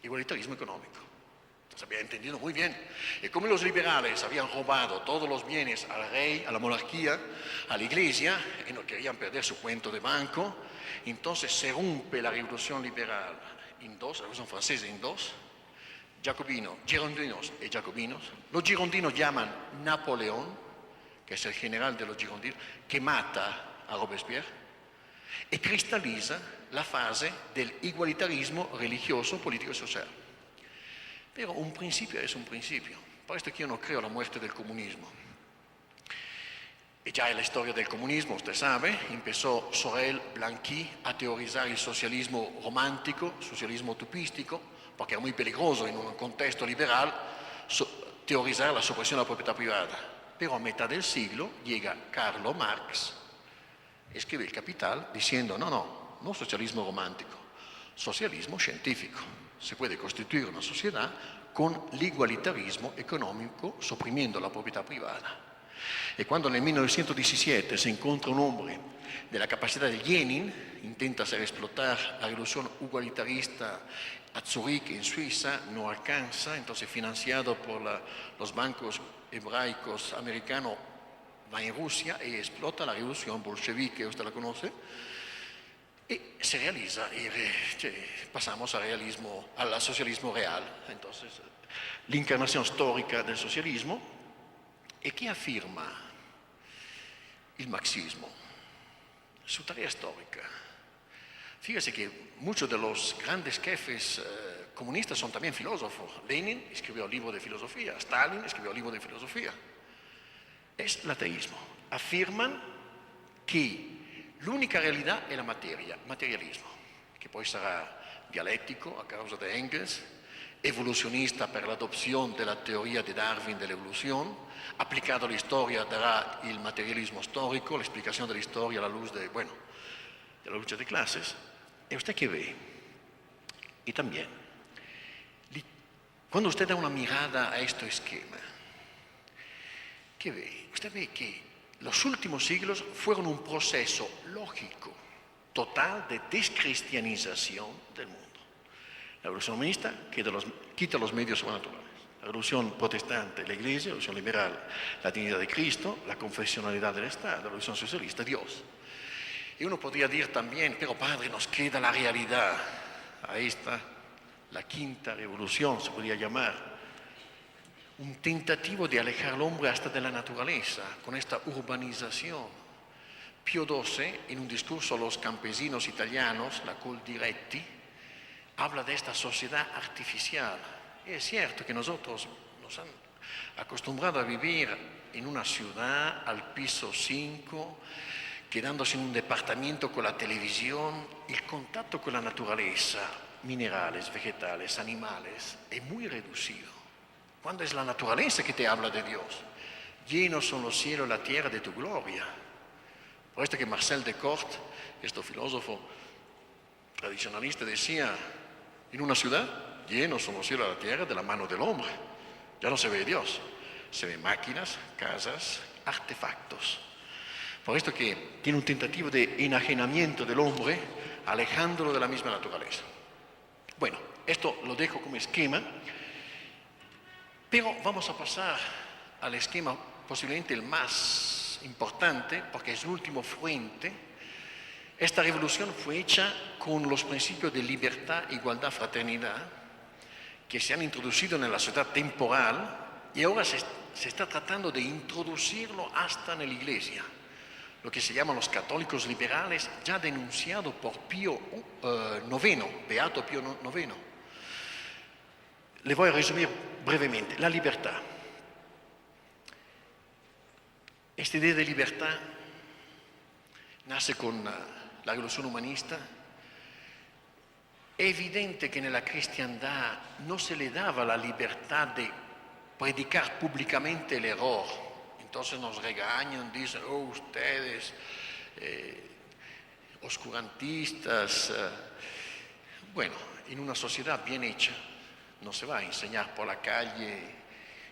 Igualitarismo económico. Se había entendido muy bien. Y como los liberales habían robado todos los bienes al rey, a la monarquía, a la iglesia, y no querían perder su cuento de banco, entonces se rompe la revolución liberal en dos, la revolución francesa en dos, girondinos y jacobinos. Los girondinos llaman Napoleón, que es el general de los girondinos, que mata a Robespierre, y cristaliza la fase del igualitarismo religioso, político y social. Pero un principio es un principio. Por esto que yo no creo la muerte del comunismo. Y ya en la historia del comunismo, usted sabe, empezó Sorel, Blanqui a teorizar el socialismo romántico, socialismo utopístico, porque era muy peligroso en un contexto liberal teorizar la supresión de la propiedad privada. Pero a mitad del siglo llega Karl Marx, escribe El Capital diciendo, no socialismo romántico, socialismo científico. Se puede constituir una sociedad con l'igualitarismo económico, suprimiendo la propiedad privada. Y cuando en 1917 se encuentra un hombre de la capacidad de Lenin, intenta hacer explotar la revolución igualitarista a Zurich, en Suiza, no alcanza, entonces financiado por los bancos hebraicos americanos, va en Rusia y explota la revolución bolchevique, usted la conoce, y se realiza, y pasamos al socialismo real. Entonces, la encarnación histórica del socialismo, ¿y qué afirma el marxismo? Su tarea histórica. Fíjese que muchos de los grandes jefes comunistas son también filósofos. Lenin escribió libro de filosofía, Stalin escribió libro de filosofía. Es el ateísmo. Afirman que l'unica realidad è la materia, materialismo, che poi sarà dialettico a causa de Engels, evolucionista per l'adopzione della teoria di Darwin dell'evoluzione, applicato alla storia darà il materialismo storico, l'explicazione della storia alla luce de la lucha de clases. ¿Y usted qué ve? Y también, cuando usted da una mirada a este esquema, ¿qué ve? Usted ve que los últimos siglos fueron un proceso lógico, total de descristianización del mundo. La revolución humanista quita los medios sobrenaturales. La revolución protestante, la iglesia, la revolución liberal, la dignidad de Cristo, la confesionalidad del Estado, la revolución socialista, Dios. Y uno podría decir también, pero padre, nos queda la realidad. Ahí está la quinta revolución, se podría llamar. Un tentativo de alejar al hombre hasta de la naturaleza, con esta urbanización. Pío XII, en un discurso a los campesinos italianos, la Coldiretti, habla de esta sociedad artificial. Y es cierto que nosotros nos han acostumbrado a vivir en una ciudad al piso 5, quedándose en un departamento con la televisión. El contacto con la naturaleza, minerales, vegetales, animales, es muy reducido. Cuando es la naturaleza que te habla de Dios. Llenos son los cielos y la tierra de tu gloria. Por esto que Marcel Descartes, este filósofo tradicionalista, decía, en una ciudad, llenos son los cielos y la tierra de la mano del hombre. Ya no se ve Dios, se ven máquinas, casas, artefactos. Por esto que tiene un tentativo de enajenamiento del hombre, alejándolo de la misma naturaleza. Bueno, esto lo dejo como esquema. Pero vamos a pasar al esquema posiblemente el más importante, porque es el último frente. Esta revolución fue hecha con los principios de libertad, igualdad, fraternidad, que se han introducido en la sociedad temporal y ahora se está tratando de introducirlo hasta en la iglesia. Lo que se llaman los católicos liberales, ya denunciado por Pío IX, Beato Pío IX. Le voy a resumir brevemente. La libertad. Esta idea de libertad nace con la revolución humanista. Es evidente que en la cristiandad no se le daba la libertad de predicar públicamente el error. Entonces nos regañan, dicen, oh, ustedes, oscurantistas. Bueno, en una sociedad bien hecha, no se va a enseñar por la calle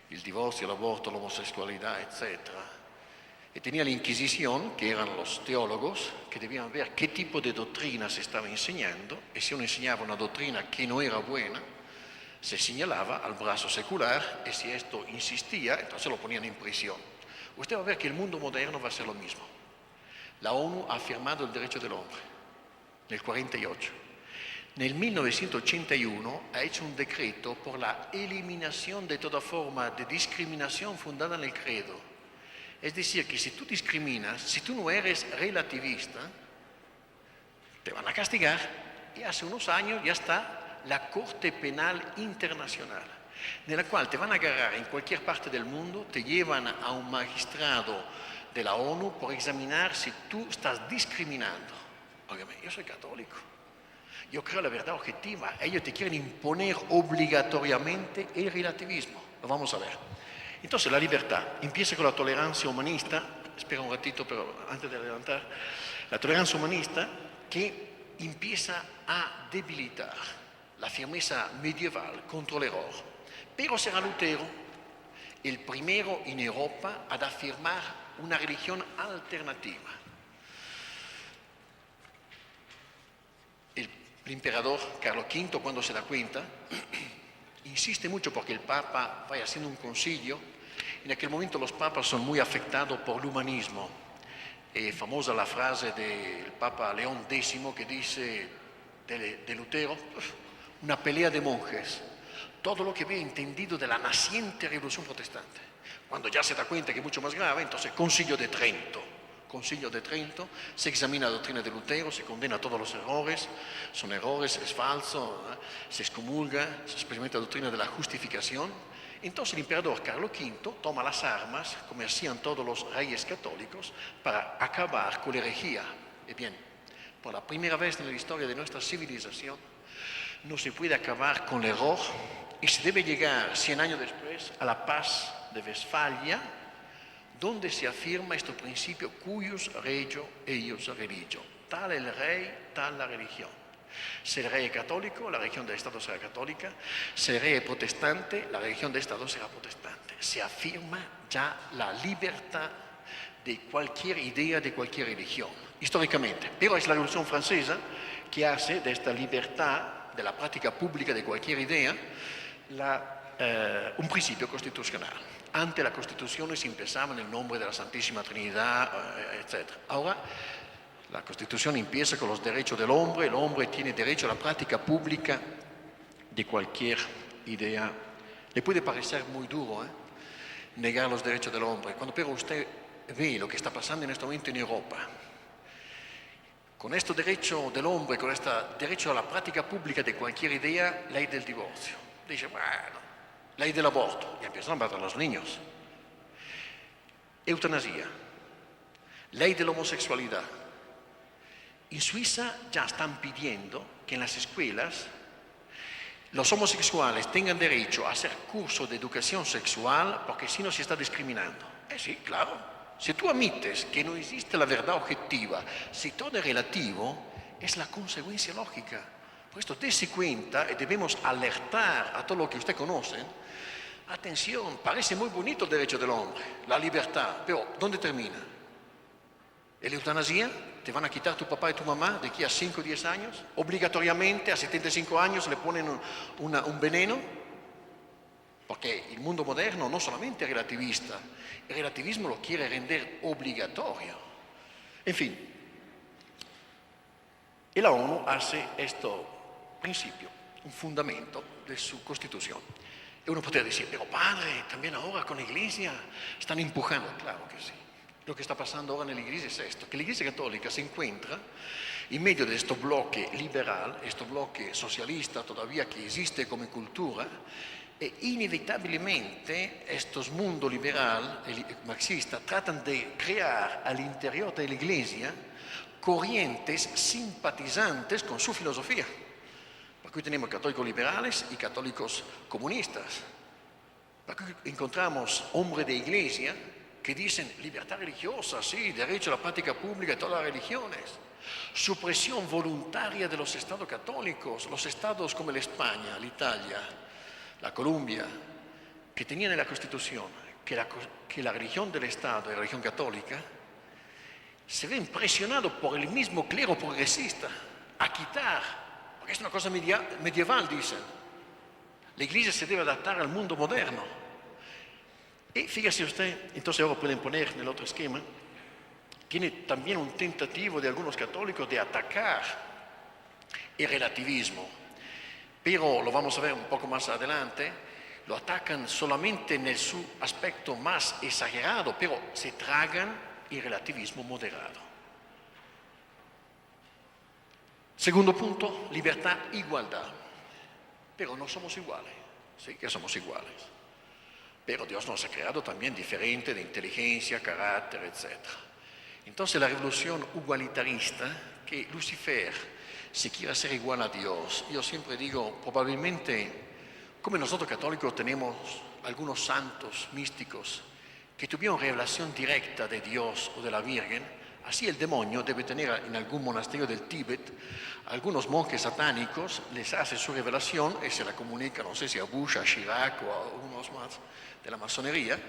el divorcio, el aborto, la homosexualidad, etc. Y tenía la Inquisición, que eran los teólogos, que debían ver qué tipo de doctrina se estaba enseñando, y si uno enseñaba una doctrina que no era buena, Se señalaba al brazo secular y si esto insistía, entonces lo ponían en prisión. Usted va a ver que el mundo moderno va a ser lo mismo. La ONU ha firmado el derecho del hombre nel 48. Nel 1981 ha hecho un decreto por la eliminación de toda forma de discriminación fundada en el credo. Es decir, que si tú discriminas, si tú no eres relativista, te van a castigar. Y hace unos años ya está la Corte Penal Internacional, nella quale te van a agarrar en cualquier parte del mundo, te llevan a un magistrado de la ONU por examinar si tú estás discriminando. Óigame, yo soy católico, yo creo en la verdad objetiva, ellos te quieren imponer obligatoriamente el relativismo. Lo vamos a ver. Entonces la libertad empieza con la tolerancia humanista, espera un ratito, pero antes de adelantar, la tolerancia humanista que empieza a debilitar la firmeza medieval contra el error. Pero será Lutero el primero en Europa ad afirmar una religión alternativa. El emperador Carlos V, cuando se da cuenta, insiste mucho porque el Papa vaya haciendo un concilio. En aquel momento los papas son muy afectados por el humanismo. Famosa la frase del Papa León X que dice de Lutero, una pelea de monjes, todo lo que había entendido de la naciente revolución protestante. Cuando ya se da cuenta que es mucho más grave, entonces Concilio de Trento. Concilio de Trento, se examina la doctrina de Lutero, se condena todos los errores, son errores, es falso, se excomulga, se experimenta la doctrina de la justificación. Entonces el emperador Carlos V toma las armas, como hacían todos los reyes católicos, para acabar con la herejía. Y bien, por la primera vez en la historia de nuestra civilización, no se puede acabar con el error y se debe llegar 100 años después a la paz de Westfalia, donde se afirma este principio cuius regio eius religio, tal el rey, tal la religión. Si el rey es católico, la religión del Estado será católica. Si el rey es protestante, la religión del Estado será protestante. Se afirma ya la libertad de cualquier idea, de cualquier religión, históricamente. Pero es la Revolución Francesa que hace de esta libertad, de la práctica pública de cualquier idea, un principio constitucional. Antes las constituciones empezaban en el nombre de la Santísima Trinidad, etc. Ahora la Constitución empieza con los derechos del hombre. El hombre tiene derecho a la práctica pública de cualquier idea. Le puede parecer muy duro negar los derechos del hombre, pero usted ve lo que está pasando en este momento en Europa. Con este derecho del hombre, con este derecho a la práctica pública de cualquier idea, ley del divorcio. Dice, bueno, ley del aborto, y empiezan a matar a los niños. Eutanasia, ley de la homosexualidad. En Suiza ya están pidiendo que en las escuelas los homosexuales tengan derecho a hacer cursos de educación sexual porque si no se está discriminando. Sí, claro. Si tú admites que no existe la verdad objetiva, si todo es relativo, es la consecuencia lógica. Por esto, dése cuenta y debemos alertar a todo lo que usted conoce. Atención, parece muy bonito el derecho del hombre, la libertad, pero ¿dónde termina? ¿En la eutanasia? ¿Te van a quitar tu papá y tu mamá de aquí a 5 o 10 años? ¿Obligatoriamente a 75 años le ponen un veneno? Porque el mundo moderno no solamente es relativista, el relativismo lo quiere render obligatorio. En fin, y la ONU hace este principio, un fundamento de su constitución. Y uno podría decir, pero padre, también ahora con la iglesia están empujando. Claro que sí. Lo que está pasando ahora en la iglesia es esto, que la iglesia católica se encuentra en medio de este bloque liberal, este bloque socialista todavía que existe como cultura, e inevitablemente estos mundos liberal y marxista tratan de crear al interior de la iglesia corrientes simpatizantes con su filosofía. Aquí tenemos católicos liberales y católicos comunistas. Aquí encontramos hombres de iglesia que dicen libertad religiosa, sí, derecho a la práctica pública de todas las religiones, supresión voluntaria de los estados católicos, los estados como la España, la Italia, la Colombia, que tenían en la Constitución que la religión del Estado, la religión católica, se ven presionados por el mismo clero progresista a quitar, porque es una cosa medieval, dicen, La iglesia se debe adaptar al mundo moderno. Y fíjese usted, entonces ahora pueden poner en el otro esquema, tiene también un tentativo de algunos católicos de atacar el relativismo, pero lo vamos a ver un poco más adelante, lo atacan solamente en su aspecto más exagerado, pero se tragan el relativismo moderado. Segundo punto, libertad, igualdad. Pero no somos iguales, sí que somos iguales. Pero Dios nos ha creado también diferente de inteligencia, carácter, etc. Entonces la revolución igualitarista, que Lucifer se quiere hacer igual a Dios, yo siempre digo, probablemente, como nosotros católicos tenemos algunos santos místicos que tuvieron revelación directa de Dios o de la Virgen, así el demonio debe tener en algún monasterio del Tíbet algunos monjes satánicos, les hace su revelación y se la comunica, no sé si a Bush, a Chirac o a unos más de la masonería.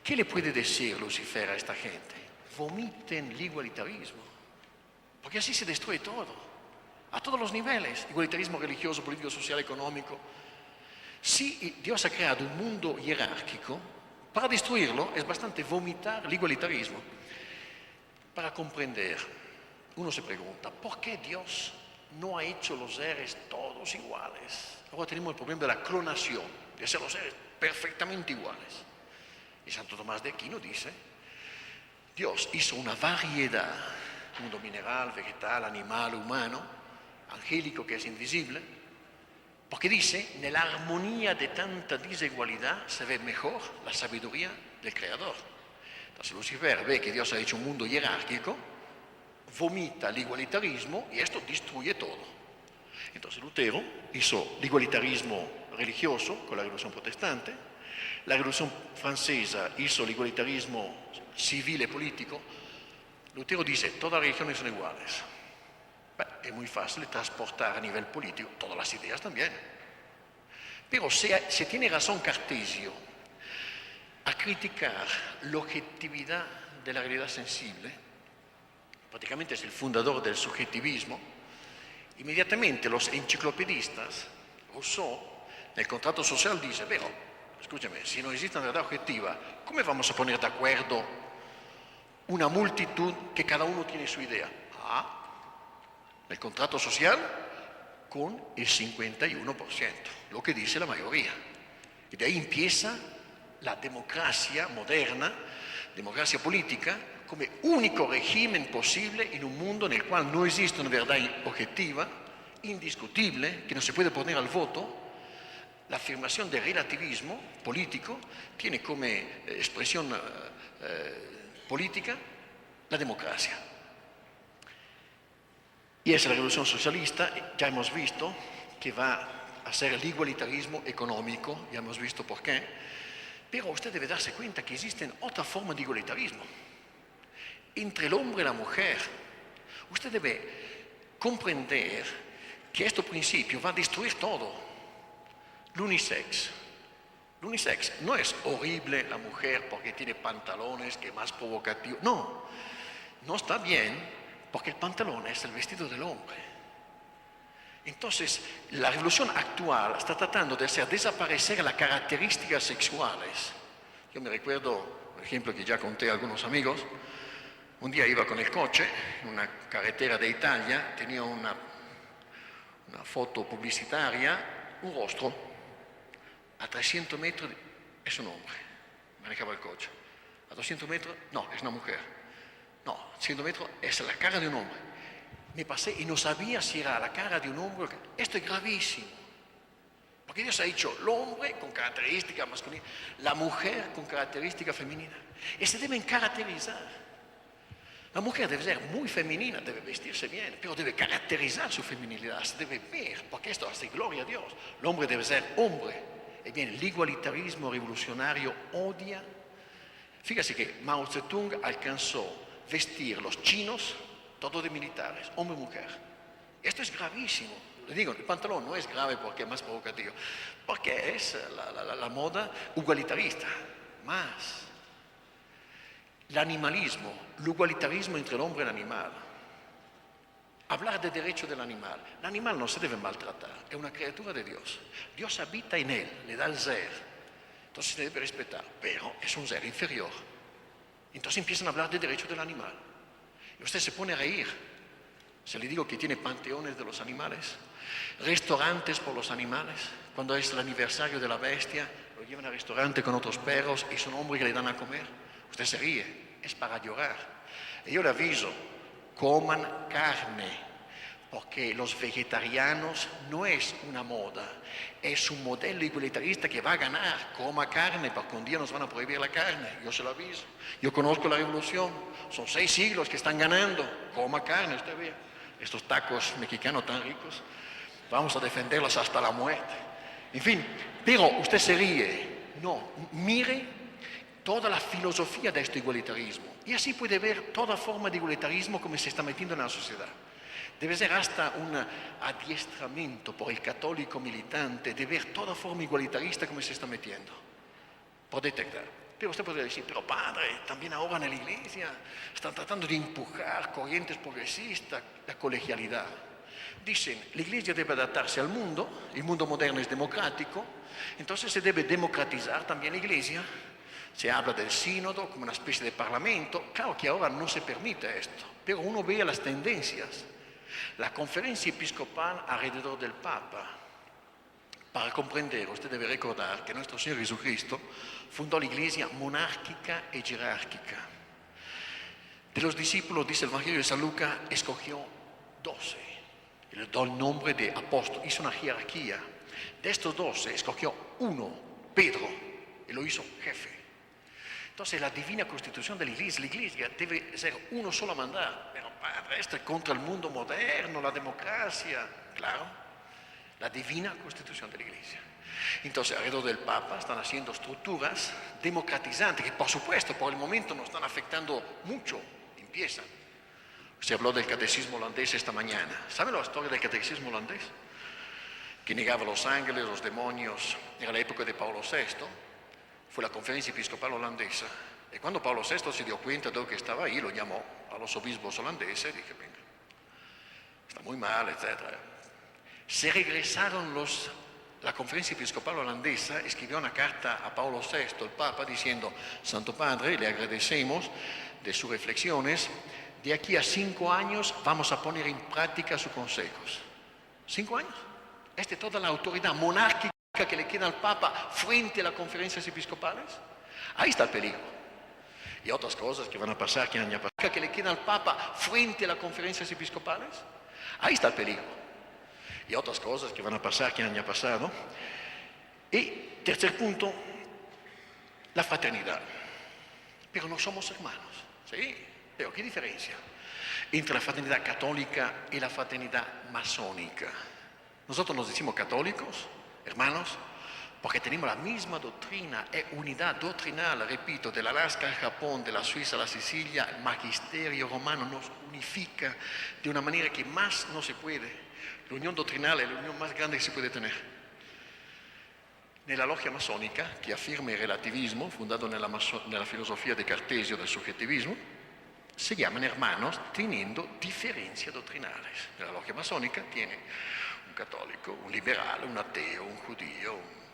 ¿Qué le puede decir Lucifer a esta gente? Vomiten el igualitarismo, porque así se destruye todo, a todos los niveles, igualitarismo religioso, político, social, económico. Si Dios ha creado un mundo jerárquico, para destruirlo es bastante vomitar el igualitarismo. Para comprender, uno se pregunta, ¿por qué Dios no ha hecho los seres todos iguales? Ahora tenemos el problema de la clonación, de hacer los seres perfectamente iguales. Y Santo Tomás de Aquino dice, Dios hizo una variedad, mundo mineral, vegetal, animal, humano, angélico que es invisible, porque dice, en la armonía de tanta desigualdad se ve mejor la sabiduría del Creador. Entonces Lucifer ve que Dios ha hecho un mundo jerárquico, vomita el igualitarismo y esto destruye todo. Entonces Lutero hizo el igualitarismo religioso con la Revolución Protestante, la Revolución Francesa hizo el igualitarismo civil y político. Lutero dice, todas las religiones son iguales. Es muy fácil de transportar a nivel político todas las ideas también. Pero se tiene razón Cartesio a criticar la objetividad de la realidad sensible, prácticamente es el fundador del subjetivismo, inmediatamente los enciclopedistas, Rousseau, nel contratto social dice, pero, escúchame, si no existe una verdad objetiva, ¿cómo vamos a poner de acuerdo una multitud que cada uno tiene su idea? El contrato social con el 51%, lo que dice la mayoría. Y de ahí empieza la democracia moderna, democracia política, como único régimen posible en un mundo en el cual no existe una verdad objetiva, indiscutible, que no se puede poner al voto. La afirmación del relativismo político tiene como expresión política la democracia. Y es la revolución socialista, ya hemos visto que va a ser el igualitarismo económico, ya hemos visto por qué, pero usted debe darse cuenta que existen otras formas de igualitarismo. Entre el hombre y la mujer, usted debe comprender que este principio va a destruir todo. L'unisex. L'unisex no es horrible la mujer porque tiene pantalones, que es más provocativo. No, no está bien porque el pantalón es el vestido del hombre. Entonces, la revolución actual está tratando de hacer desaparecer las características sexuales. Yo me recuerdo, por ejemplo, que ya conté a algunos amigos, un día iba con el coche en una carretera de Italia, tenía una foto publicitaria, un rostro, a 300 metros es un hombre, manejaba el coche, a 200 metros, no, es una mujer. No, 100 metros es la cara de un hombre. Me pasé y no sabía si era la cara de un hombre. Esto es gravísimo. Porque Dios ha hecho el hombre con característica masculina, la mujer con característica femenina. Y se deben caracterizar. La mujer debe ser muy femenina, debe vestirse bien, pero debe caracterizar su feminilidad, se debe ver, porque esto hace gloria a Dios. El hombre debe ser hombre. Y bien, el igualitarismo revolucionario odia. Fíjese que Mao Zedong alcanzó vestir los chinos todo de militares, hombre y mujer. Esto es gravísimo. Le digo, el pantalón no es grave porque es más provocativo, porque es la moda igualitarista. Más, el animalismo, el igualitarismo entre el hombre y el animal, hablar de derecho del animal. El animal no se debe maltratar, es una criatura de Dios. Dios habita en él, le da el ser. Entonces se debe respetar, pero es un ser inferior. Entonces empiezan a hablar de derecho del animal. Y usted se pone a reír. Se le digo que tiene panteones de los animales, restaurantes por los animales. Cuando es el aniversario de la bestia, lo llevan al restaurante con otros perros y son hombres que le dan a comer. Usted se ríe, es para llorar. Y yo le aviso, coman carne, porque los vegetarianos no es una moda, es un modelo igualitarista que va a ganar. Coma carne, porque un día nos van a prohibir la carne, yo se lo aviso. Yo conozco la revolución, son 6 siglos que están ganando. Coma carne, usted vea, estos tacos mexicanos tan ricos, vamos a defenderlos hasta la muerte. En fin, pero usted se ríe, no, mire toda la filosofía de este igualitarismo. Y así puede ver toda forma de igualitarismo como se está metiendo en la sociedad. Debe ser hasta un adiestramiento por el católico militante de ver toda forma igualitarista como se está metiendo, por detectar. Pero usted podría decir, pero padre, también ahora en la iglesia están tratando de empujar corrientes progresistas, la colegialidad. Dicen, la iglesia debe adaptarse al mundo, el mundo moderno es democrático, entonces se debe democratizar también la iglesia. Se habla del sínodo como una especie de parlamento. Claro que ahora no se permite esto, pero uno ve las tendencias. La conferencia episcopal alrededor del Papa. Para comprender, usted debe recordar que nuestro Señor Jesucristo fundó la iglesia monárquica y jerárquica. De los discípulos, dice el Evangelio de San Lucas, escogió 12. Y le dio el nombre de apóstol, hizo una jerarquía. De estos 12 escogió uno, Pedro, y lo hizo jefe. Entonces la divina constitución de la iglesia debe ser uno solo a mandar. Pero padre, esto es contra el mundo moderno, la democracia. Claro, la divina constitución de la iglesia. Entonces alrededor del Papa están haciendo estructuras democratizantes que por supuesto por el momento nos están afectando mucho. Empiezan. Se habló del catecismo holandés esta mañana. ¿Saben la historia del catecismo holandés? Que negaba los ángeles, los demonios. Era la época de Pablo VI. Fue la conferencia episcopal holandesa. Y cuando Pablo VI se dio cuenta de lo que estaba ahí, lo llamó a los obispos holandeses y dije, venga, está muy mal, etc. Se regresaron la conferencia episcopal holandesa, escribió una carta a Pablo VI, el Papa, diciendo, Santo Padre, le agradecemos de sus reflexiones, de aquí a 5 años vamos a poner en práctica sus consejos. 5 años. Esta es toda la autoridad monárquica que le queda al Papa frente a las conferencias episcopales. Ahí está el peligro. Y otras cosas que van a pasar, que le queda al Papa frente a las conferencias episcopales. Ahí está el peligro. Y otras cosas que van a pasar, que han ya pasado. Y tercer punto, la fraternidad. Pero no somos hermanos. ¿Sí? Pero ¿qué diferencia entre la fraternidad católica y la fraternidad masónica? Nosotros nos decimos católicos, hermanos, porque tenemos la misma doctrina, es unidad doctrinal, repito, del Alaska al Japón, de la Suiza a la Sicilia, el magisterio romano nos unifica de una manera que más no se puede. La unión doctrinal es la unión más grande que se puede tener. Nella logia masónica, que afirma el relativismo, fundado nella filosofía de Cartesio del subjetivismo, se llaman hermanos teniendo diferencias doctrinales. Nella logia masónica tiene un católico, un liberal, un ateo, un judío,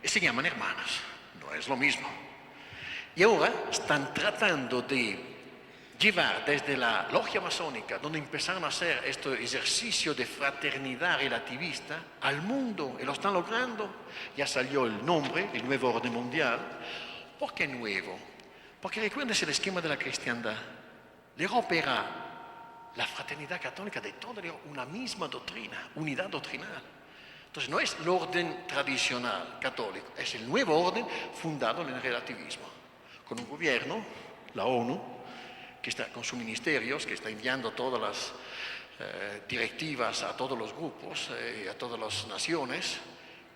y se llaman hermanos, no es lo mismo. Y ahora están tratando de llevar desde la logia masónica, donde empezaron a hacer este ejercicio de fraternidad relativista, al mundo, y lo están logrando. Ya salió el nombre, el nuevo orden mundial. ¿Por qué nuevo? Porque recuérdense el esquema de la cristiandad. L'Europa era la fraternidad católica de toda una misma doctrina, unidad doctrinal. Entonces no es el orden tradicional católico, es el nuevo orden fundado en el relativismo, con un gobierno, la ONU, que está con sus ministerios, que está enviando todas las directivas a todos los grupos y a todas las naciones,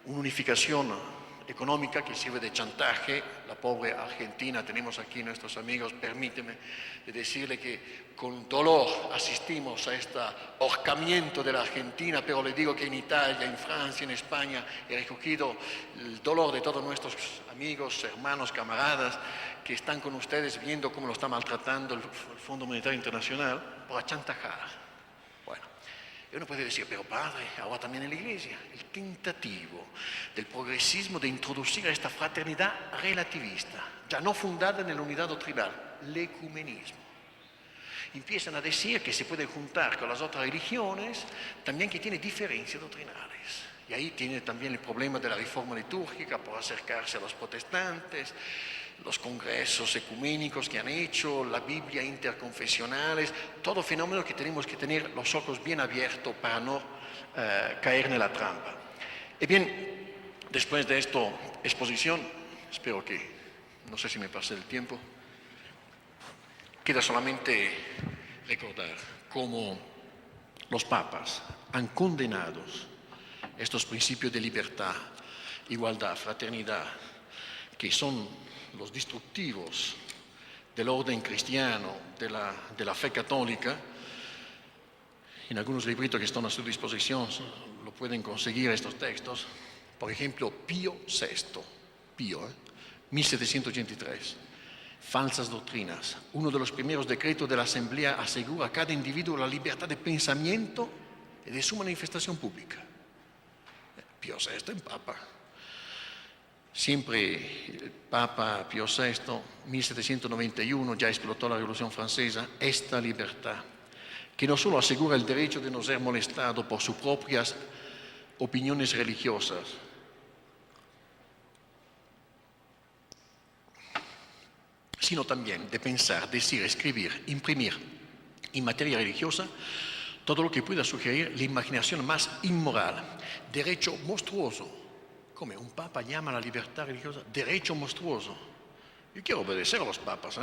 una unificación económica que sirve de chantaje. La pobre Argentina, tenemos aquí nuestros amigos, permíteme decirle que con dolor asistimos a este ahorcamiento de la Argentina, pero le digo que en Italia, en Francia, en España he recogido el dolor de todos nuestros amigos, hermanos, camaradas que están con ustedes viendo cómo lo está maltratando el Fondo Monetario Internacional por achantajar. Bueno, Y uno puede decir, pero padre, ahora también en la iglesia, el tentativo del progresismo de introducir a esta fraternidad relativista, ya no fundada en la unidad doctrinal, el ecumenismo. Empiezan a decir que se puede juntar con las otras religiones, también que tiene diferencias doctrinales. Y ahí tiene también el problema de la reforma litúrgica por acercarse a los protestantes, los congresos ecuménicos que han hecho, la Biblia interconfesionales, todo fenómeno que tenemos que tener los ojos bien abiertos para no caer en la trampa. Y bien, después de esta exposición, espero que, no sé si me pasé el tiempo, queda solamente recordar cómo los papas han condenado estos principios de libertad, igualdad, fraternidad, que son los destructivos del orden cristiano, de la fe católica. En algunos libritos que están a su disposición lo pueden conseguir estos textos. Por ejemplo, Pío VI, 1783. Falsas doctrinas. Uno de los primeros decretos de la Asamblea asegura a cada individuo la libertad de pensamiento y de su manifestación pública. Pío VI, el Papa. Siempre el Papa Pío VI, 1791, ya explotó la Revolución Francesa, esta libertad, que no solo asegura el derecho de no ser molestado por sus propias opiniones religiosas, sino también de pensar, decir, escribir, imprimir en materia religiosa todo lo que pueda sugerir la imaginación más inmoral, derecho monstruoso. Come un papa llama a la libertad religiosa derecho monstruoso. Yo quiero obedecer a los papas,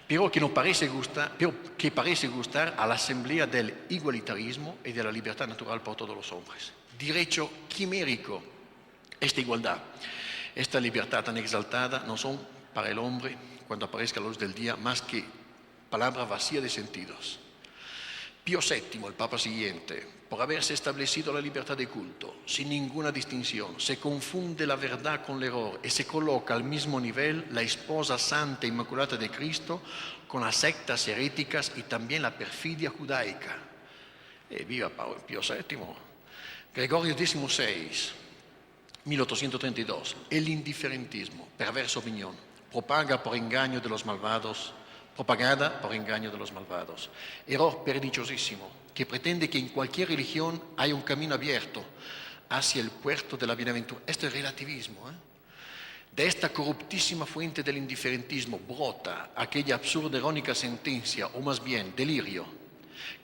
pero que parece gustar a la asamblea del igualitarismo y de la libertad natural por todos los hombres. Derecho quimérico. Esta igualdad, esta libertad tan exaltada no son para el hombre, cuando aparezca la luz del día, más que palabra vacía de sentidos. Pío VII, el Papa siguiente, por haberse establecido la libertad de culto, sin ninguna distinción, se confunde la verdad con el error y se coloca al mismo nivel la esposa santa e inmaculada de Cristo con las sectas heréticas y también la perfidia judaica. Viva Pío VII. Gregorio XVI, 1832, el indiferentismo, perversa opinión, propagada por engaño de los malvados. Error perniciosísimo, que pretende que en cualquier religión hay un camino abierto hacia el puerto de la bienaventuranza. Esto es relativismo. De esta corruptísima fuente del indiferentismo brota aquella absurda irónica sentencia, o más bien delirio,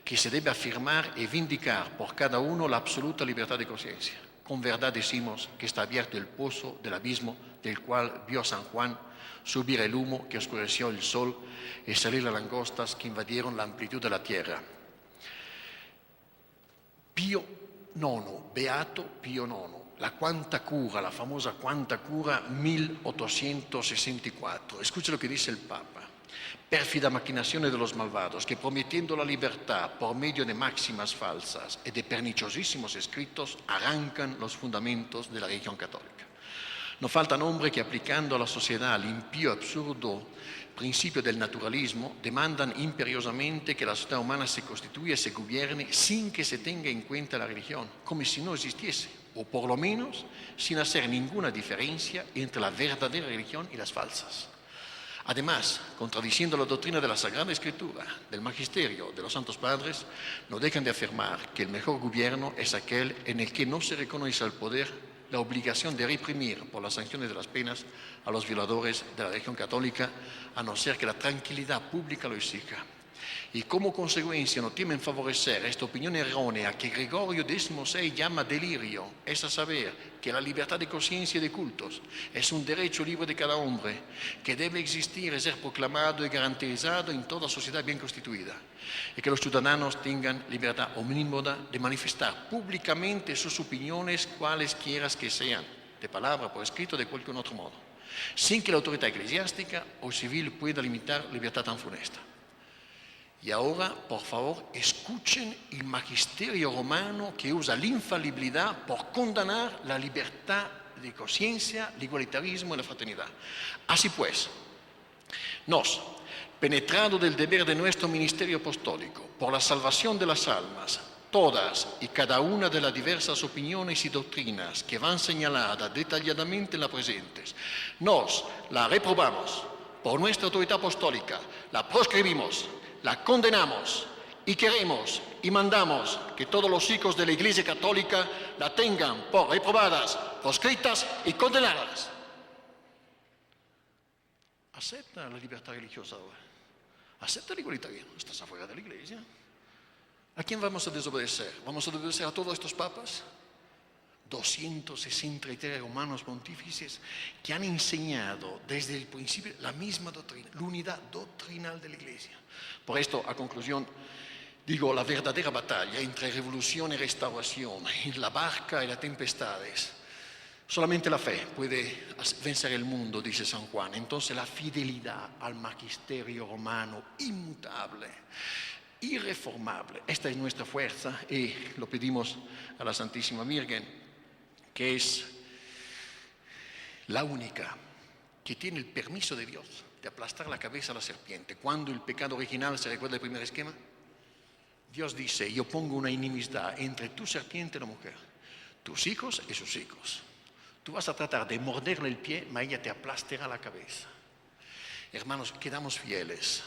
que se debe afirmar y vindicar por cada uno la absoluta libertad de conciencia. Con verdad decimos que está abierto el pozo del abismo del cual vio San Juan subir el humo que oscureció el sol y salir las langostas que invadieron la amplitud de la tierra. Pío IX, Beato Pío IX, la Quanta Cura, la famosa Quanta Cura 1864. Escucha lo que dice el Papa. Pérfida maquinaciones de los malvados que prometiendo la libertad por medio de máximas falsas y de perniciosísimos escritos arrancan los fundamentos de la religión católica. No faltan hombres que aplicando a la sociedad el impío absurdo principio del naturalismo demandan imperiosamente que la sociedad humana se constituya y se gobierne sin que se tenga en cuenta la religión, como si no existiese, o por lo menos sin hacer ninguna diferencia entre la verdadera religión y las falsas. Además, contradiciendo la doctrina de la Sagrada Escritura, del Magisterio, de los Santos Padres, no dejan de afirmar que el mejor gobierno es aquel en el que no se reconoce al poder la obligación de reprimir por las sanciones de las penas a los violadores de la religión católica, a no ser que la tranquilidad pública lo exija. Y como consecuencia no temen favorecer esta opinión errónea que Gregorio XVI llama delirio, es a saber que la libertad de conciencia y de cultos es un derecho libre de cada hombre que debe existir y ser proclamado y garantizado en toda sociedad bien constituida, y que los ciudadanos tengan libertad omnímoda de manifestar públicamente sus opiniones cualesquiera que sean, de palabra, por escrito, de cualquier otro modo, sin que la autoridad eclesiástica o civil pueda limitar libertad tan funesta. Y ahora, por favor, escuchen el magisterio romano que usa la infalibilidad por condenar la libertad de conciencia, el igualitarismo y la fraternidad. Así pues, nos, penetrado del deber de nuestro ministerio apostólico por la salvación de las almas, todas y cada una de las diversas opiniones y doctrinas que van señaladas detalladamente en las presentes, nos la reprobamos por nuestra autoridad apostólica, la proscribimos, la condenamos y queremos y mandamos que todos los hijos de la Iglesia Católica la tengan por reprobadas, proscritas y condenadas. Acepta la libertad religiosa ahora. Acepta la igualdad. Estás afuera de la Iglesia. ¿A quién vamos a desobedecer? ¿Vamos a desobedecer a todos estos papas? 263 romanos pontífices que han enseñado desde el principio la misma doctrina, la unidad doctrinal de la Iglesia. Por esto, a conclusión, digo, la verdadera batalla entre revolución y restauración, en la barca y las tempestades, solamente la fe puede vencer el mundo, dice San Juan. Entonces la fidelidad al magisterio romano, inmutable, irreformable, esta es nuestra fuerza y lo pedimos a la Santísima Virgen, que es la única que tiene el permiso de Dios de aplastar la cabeza a la serpiente. Cuando el pecado original, ¿se recuerda el primer esquema? Dios dice, yo pongo una enemistad entre tu serpiente y la mujer, tus hijos y sus hijos. Tú vas a tratar de morderle el pie, mas ella te aplastará la cabeza. Hermanos, quedamos fieles.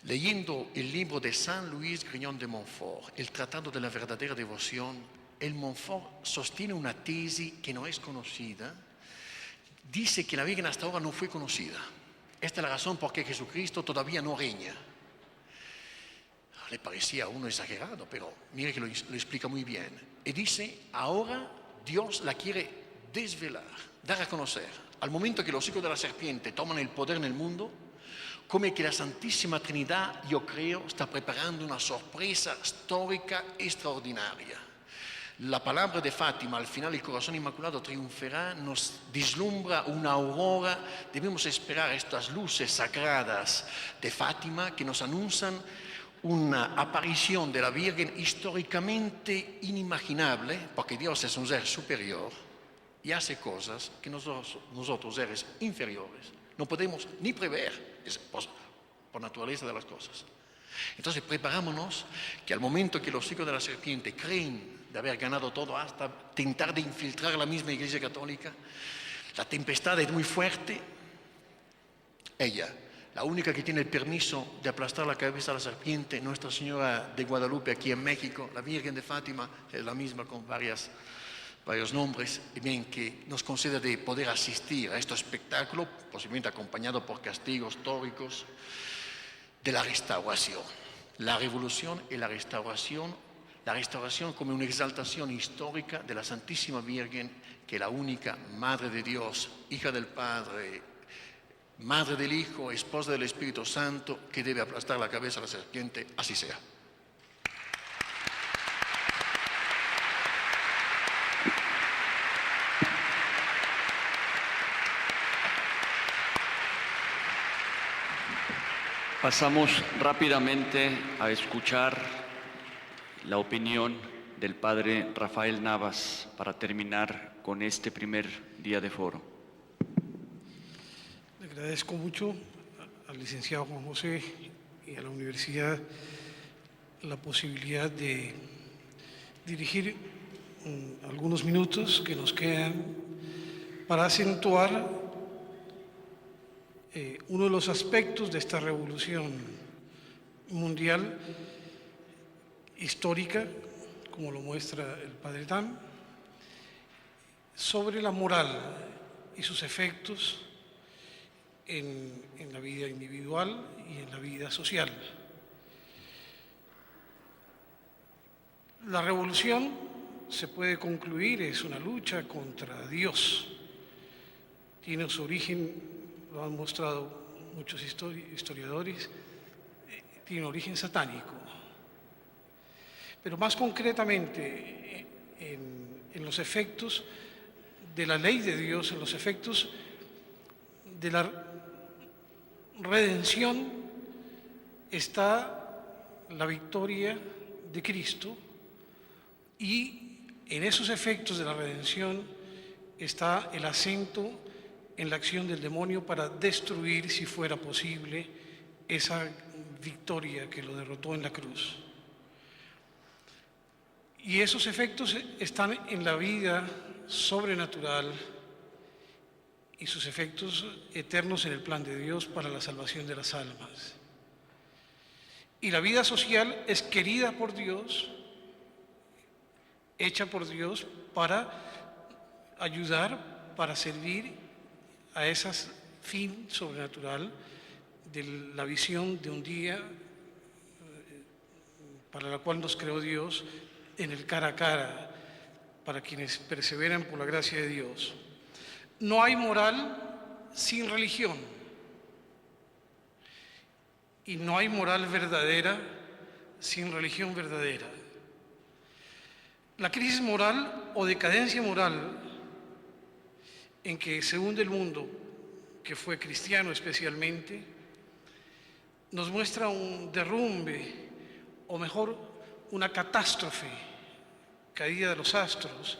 Leyendo el libro de San Luis Grignon de Montfort, el Tratado de la Verdadera Devoción, el Montfort sostiene una tesis que no es conocida. Dice que la Virgen hasta ahora no fue conocida. Esta es la razón por qué Jesucristo todavía no reina. Le parecía a uno exagerado, pero mire que lo explica muy bien. Y dice, ahora Dios la quiere desvelar, dar a conocer. Al momento que los hijos de la serpiente toman el poder en el mundo, come que la Santísima Trinidad, yo creo, está preparando una sorpresa histórica extraordinaria. La palabra de Fátima, al final el corazón inmaculado triunfará, nos vislumbra una aurora. Debemos esperar estas luces sagradas de Fátima que nos anuncian una aparición de la Virgen históricamente inimaginable, porque Dios es un ser superior y hace cosas que nosotros seres inferiores, no podemos ni prever, es por naturaleza de las cosas. Entonces preparámonos que al momento que los hijos de la serpiente creen de haber ganado todo hasta tentar de infiltrar la misma Iglesia Católica, la tempestad es muy fuerte, ella, la única que tiene el permiso de aplastar la cabeza a la serpiente, Nuestra Señora de Guadalupe aquí en México, la Virgen de Fátima, es la misma con varios nombres, y bien que nos conceda de poder asistir a este espectáculo, posiblemente acompañado por castigos históricos, de la restauración. La revolución y la restauración como una exaltación histórica de la Santísima Virgen, que es la única Madre de Dios, hija del Padre, Madre del Hijo, esposa del Espíritu Santo, que debe aplastar la cabeza a la serpiente, así sea. Pasamos rápidamente a escuchar la opinión del padre Rafael Navas para terminar con este primer día de foro. Le agradezco mucho al licenciado Juan José y a la universidad la posibilidad de dirigir algunos minutos que nos quedan para acentuar uno de los aspectos de esta revolución mundial histórica, como lo muestra el padre Tam, sobre la moral y sus efectos en la vida individual y en la vida social. La revolución, se puede concluir, es una lucha contra Dios. Tiene su origen, lo han mostrado muchos historiadores, tiene un origen satánico. Pero más concretamente, en los efectos de la ley de Dios, en los efectos de la redención, está la victoria de Cristo, y en esos efectos de la redención está el acento en la acción del demonio para destruir, si fuera posible, esa victoria que lo derrotó en la cruz. Y esos efectos están en la vida sobrenatural y sus efectos eternos en el plan de Dios para la salvación de las almas. Y la vida social es querida por Dios, hecha por Dios para ayudar, para servir a ese fin sobrenatural de la visión de un día para la cual nos creó Dios en el cara a cara, para quienes perseveran por la gracia de Dios. No hay moral sin religión y no hay moral verdadera sin religión verdadera. La crisis moral o decadencia moral en que se hunde el mundo, que fue cristiano especialmente, nos muestra un derrumbe, o mejor, una catástrofe, caída de los astros,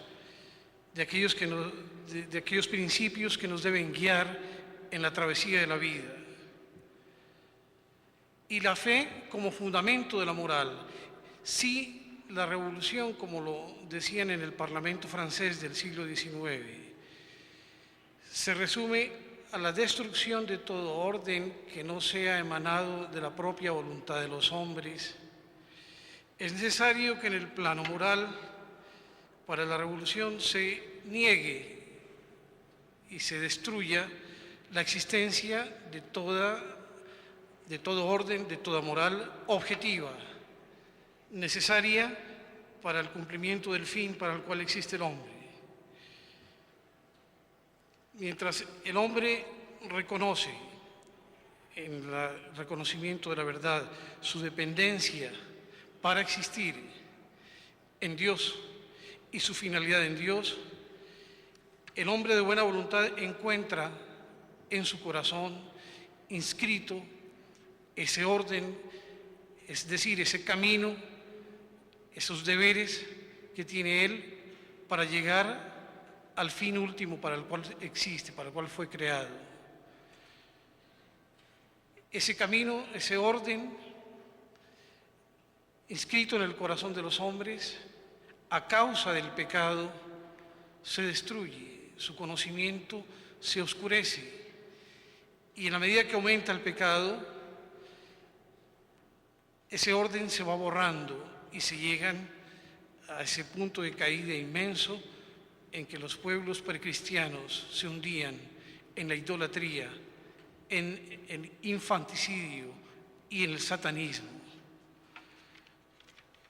de aquellos principios que nos deben guiar en la travesía de la vida. Y la fe como fundamento de la moral. Si la revolución, como lo decían en el Parlamento francés del siglo XIX, se resume a la destrucción de todo orden que no sea emanado de la propia voluntad de los hombres, es necesario que en el plano moral, para la revolución, se niegue y se destruya la existencia de todo orden, de toda moral objetiva, necesaria para el cumplimiento del fin para el cual existe el hombre. Mientras el hombre reconoce, en el reconocimiento de la verdad, su dependencia para existir en Dios y su finalidad en Dios, el hombre de buena voluntad encuentra en su corazón inscrito ese orden, es decir, ese camino, esos deberes que tiene él para llegar al fin último para el cual existe, para el cual fue creado. Ese camino, ese orden, inscrito en el corazón de los hombres, a causa del pecado, se destruye, su conocimiento se oscurece, y en la medida que aumenta el pecado, ese orden se va borrando y se llegan a ese punto de caída inmenso en que los pueblos precristianos se hundían en la idolatría, en el infanticidio y en el satanismo.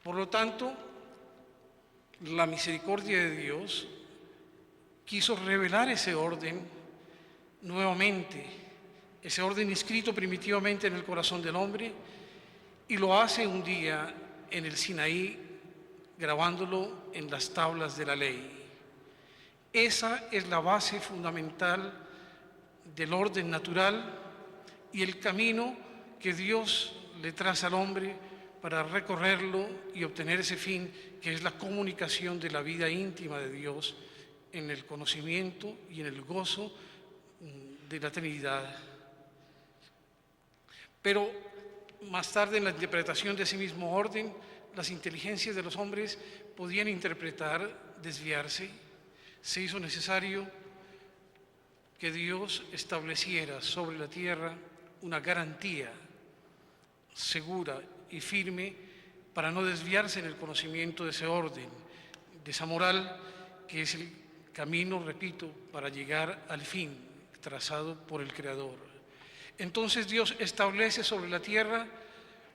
Por lo tanto, la misericordia de Dios quiso revelar ese orden nuevamente, ese orden inscrito primitivamente en el corazón del hombre, y lo hace un día en el Sinaí, grabándolo en las tablas de la ley. Esa es la base fundamental del orden natural y el camino que Dios le traza al hombre para recorrerlo y obtener ese fin, que es la comunicación de la vida íntima de Dios en el conocimiento y en el gozo de la Trinidad. Pero más tarde, en la interpretación de ese mismo orden, las inteligencias de los hombres podían interpretar, desviarse. Se hizo necesario que Dios estableciera sobre la tierra una garantía segura y firme para no desviarse en el conocimiento de ese orden, de esa moral que es el camino, repito, para llegar al fin trazado por el Creador. Entonces Dios establece sobre la tierra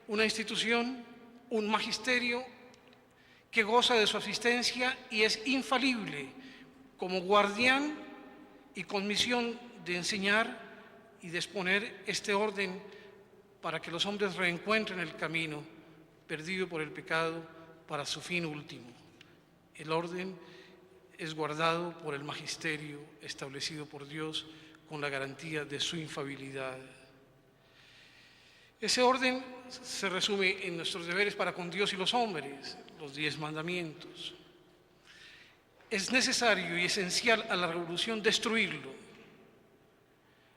una institución, un magisterio que goza de su asistencia y es infalible como guardián y con misión de enseñar y de exponer este orden para que los hombres reencuentren el camino perdido por el pecado para su fin último. El orden es guardado por el magisterio establecido por Dios con la garantía de su infalibilidad. Ese orden se resume en nuestros deberes para con Dios y los hombres, los 10 mandamientos. Es necesario y esencial a la revolución destruirlo,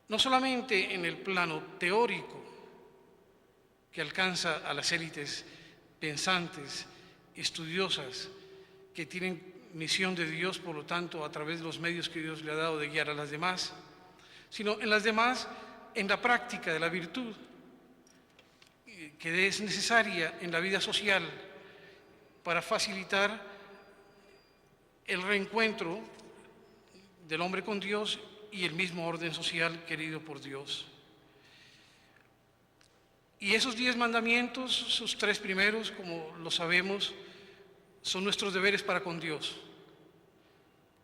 no solamente en el plano teórico que alcanza a las élites pensantes, estudiosas, que tienen misión de Dios, por lo tanto, a través de los medios que Dios le ha dado de guiar a las demás, sino en las demás, en la práctica de la virtud, que es necesaria en la vida social para facilitar el reencuentro del hombre con Dios y el mismo orden social querido por Dios. Y esos 10 mandamientos, sus 3 primeros, como lo sabemos, son nuestros deberes para con Dios.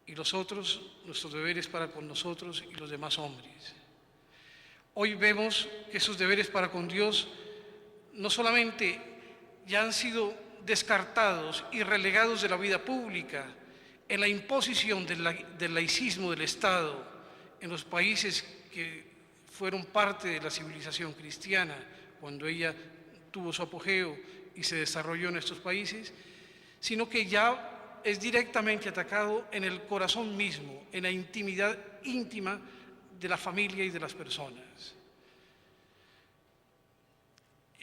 Y los otros, nuestros deberes para con nosotros y los demás hombres. Hoy vemos que esos deberes para con Dios no solamente ya han sido descartados y relegados de la vida pública en la imposición del laicismo del Estado en los países que fueron parte de la civilización cristiana cuando ella tuvo su apogeo y se desarrolló en estos países, sino que ya es directamente atacado en el corazón mismo, en la intimidad íntima de la familia y de las personas.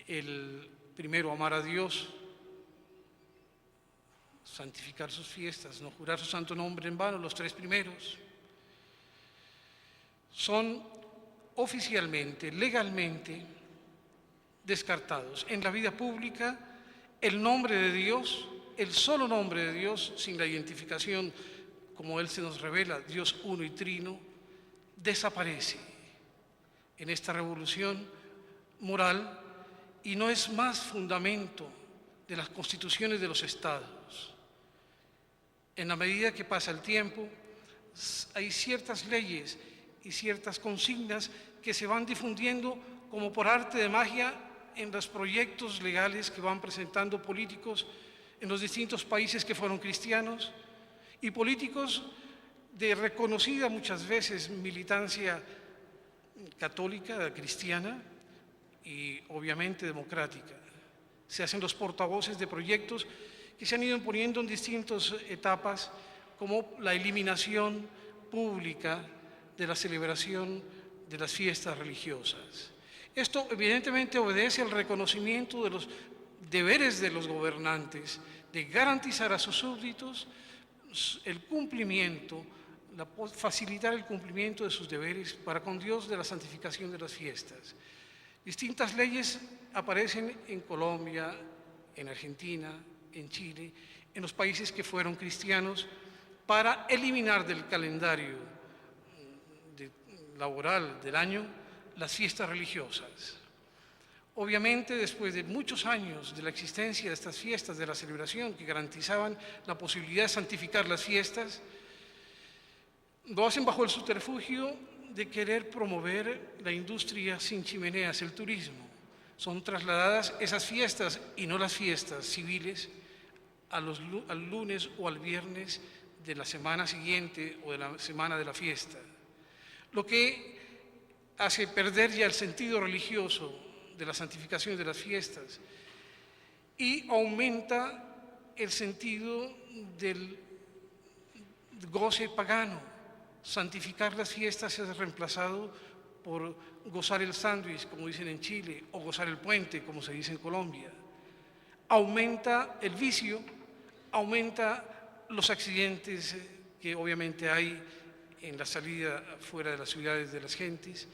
El primero, amar a Dios, santificar sus fiestas, no jurar su santo nombre en vano, los 3 primeros. Son oficialmente, legalmente descartados en la vida pública el nombre de Dios, el solo nombre de Dios, sin la identificación como Él se nos revela, Dios uno y trino, desaparece en esta revolución moral y no es más fundamento de las constituciones de los estados. En la medida que pasa el tiempo, hay ciertas leyes y ciertas consignas que se van difundiendo como por arte de magia en los proyectos legales que van presentando políticos en los distintos países que fueron cristianos y políticos de reconocida muchas veces militancia católica, cristiana y obviamente democrática. Se hacen los portavoces de proyectos que se han ido imponiendo en distintas etapas, como la eliminación pública de la celebración de las fiestas religiosas. Esto evidentemente obedece al reconocimiento de los deberes de los gobernantes de garantizar a sus súbditos el cumplimiento, facilitar el cumplimiento de sus deberes para con Dios de la santificación de las fiestas. Distintas leyes aparecen en Colombia, en Argentina, en Chile, en los países que fueron cristianos, para eliminar del calendario laboral del año las fiestas religiosas. Obviamente, después de muchos años de la existencia de estas fiestas, de la celebración que garantizaban la posibilidad de santificar las fiestas, lo hacen bajo el subterfugio de querer promover la industria sin chimeneas, el turismo. Son trasladadas esas fiestas, y no las fiestas civiles, al lunes o al viernes de la semana siguiente o de la semana de la fiesta. Lo que hace perder ya el sentido religioso de la santificación de las fiestas y aumenta el sentido del goce pagano. Santificar las fiestas es reemplazado por gozar el sándwich, como dicen en Chile, o gozar el puente, como se dice en Colombia. Aumenta el vicio, aumenta los accidentes que obviamente hay en la salida fuera de las ciudades de las gentes,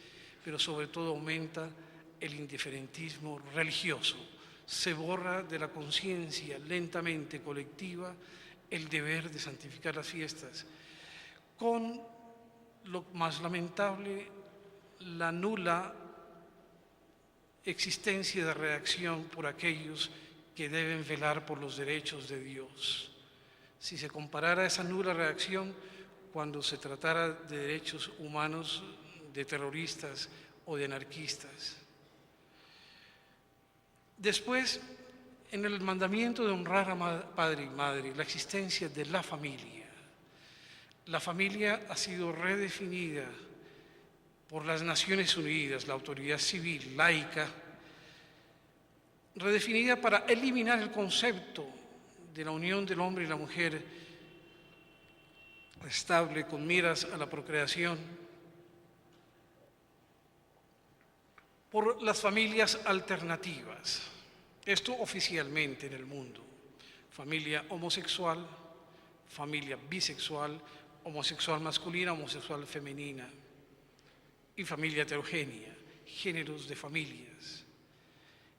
pero sobre todo aumenta el indiferentismo religioso. Se borra de la conciencia lentamente colectiva el deber de santificar las fiestas, con lo más lamentable, la nula existencia de reacción por aquellos que deben velar por los derechos de Dios. Si se comparara esa nula reacción cuando se tratara de derechos humanos de terroristas o de anarquistas. Después, en el mandamiento de honrar a padre y madre, la existencia de la familia. La familia ha sido redefinida por las Naciones Unidas, la autoridad civil, laica, redefinida para eliminar el concepto de la unión del hombre y la mujer estable con miras a la procreación, por las familias alternativas. Esto oficialmente en el mundo: familia homosexual, familia bisexual, homosexual masculina, homosexual femenina y familia heterogénea, géneros de familias.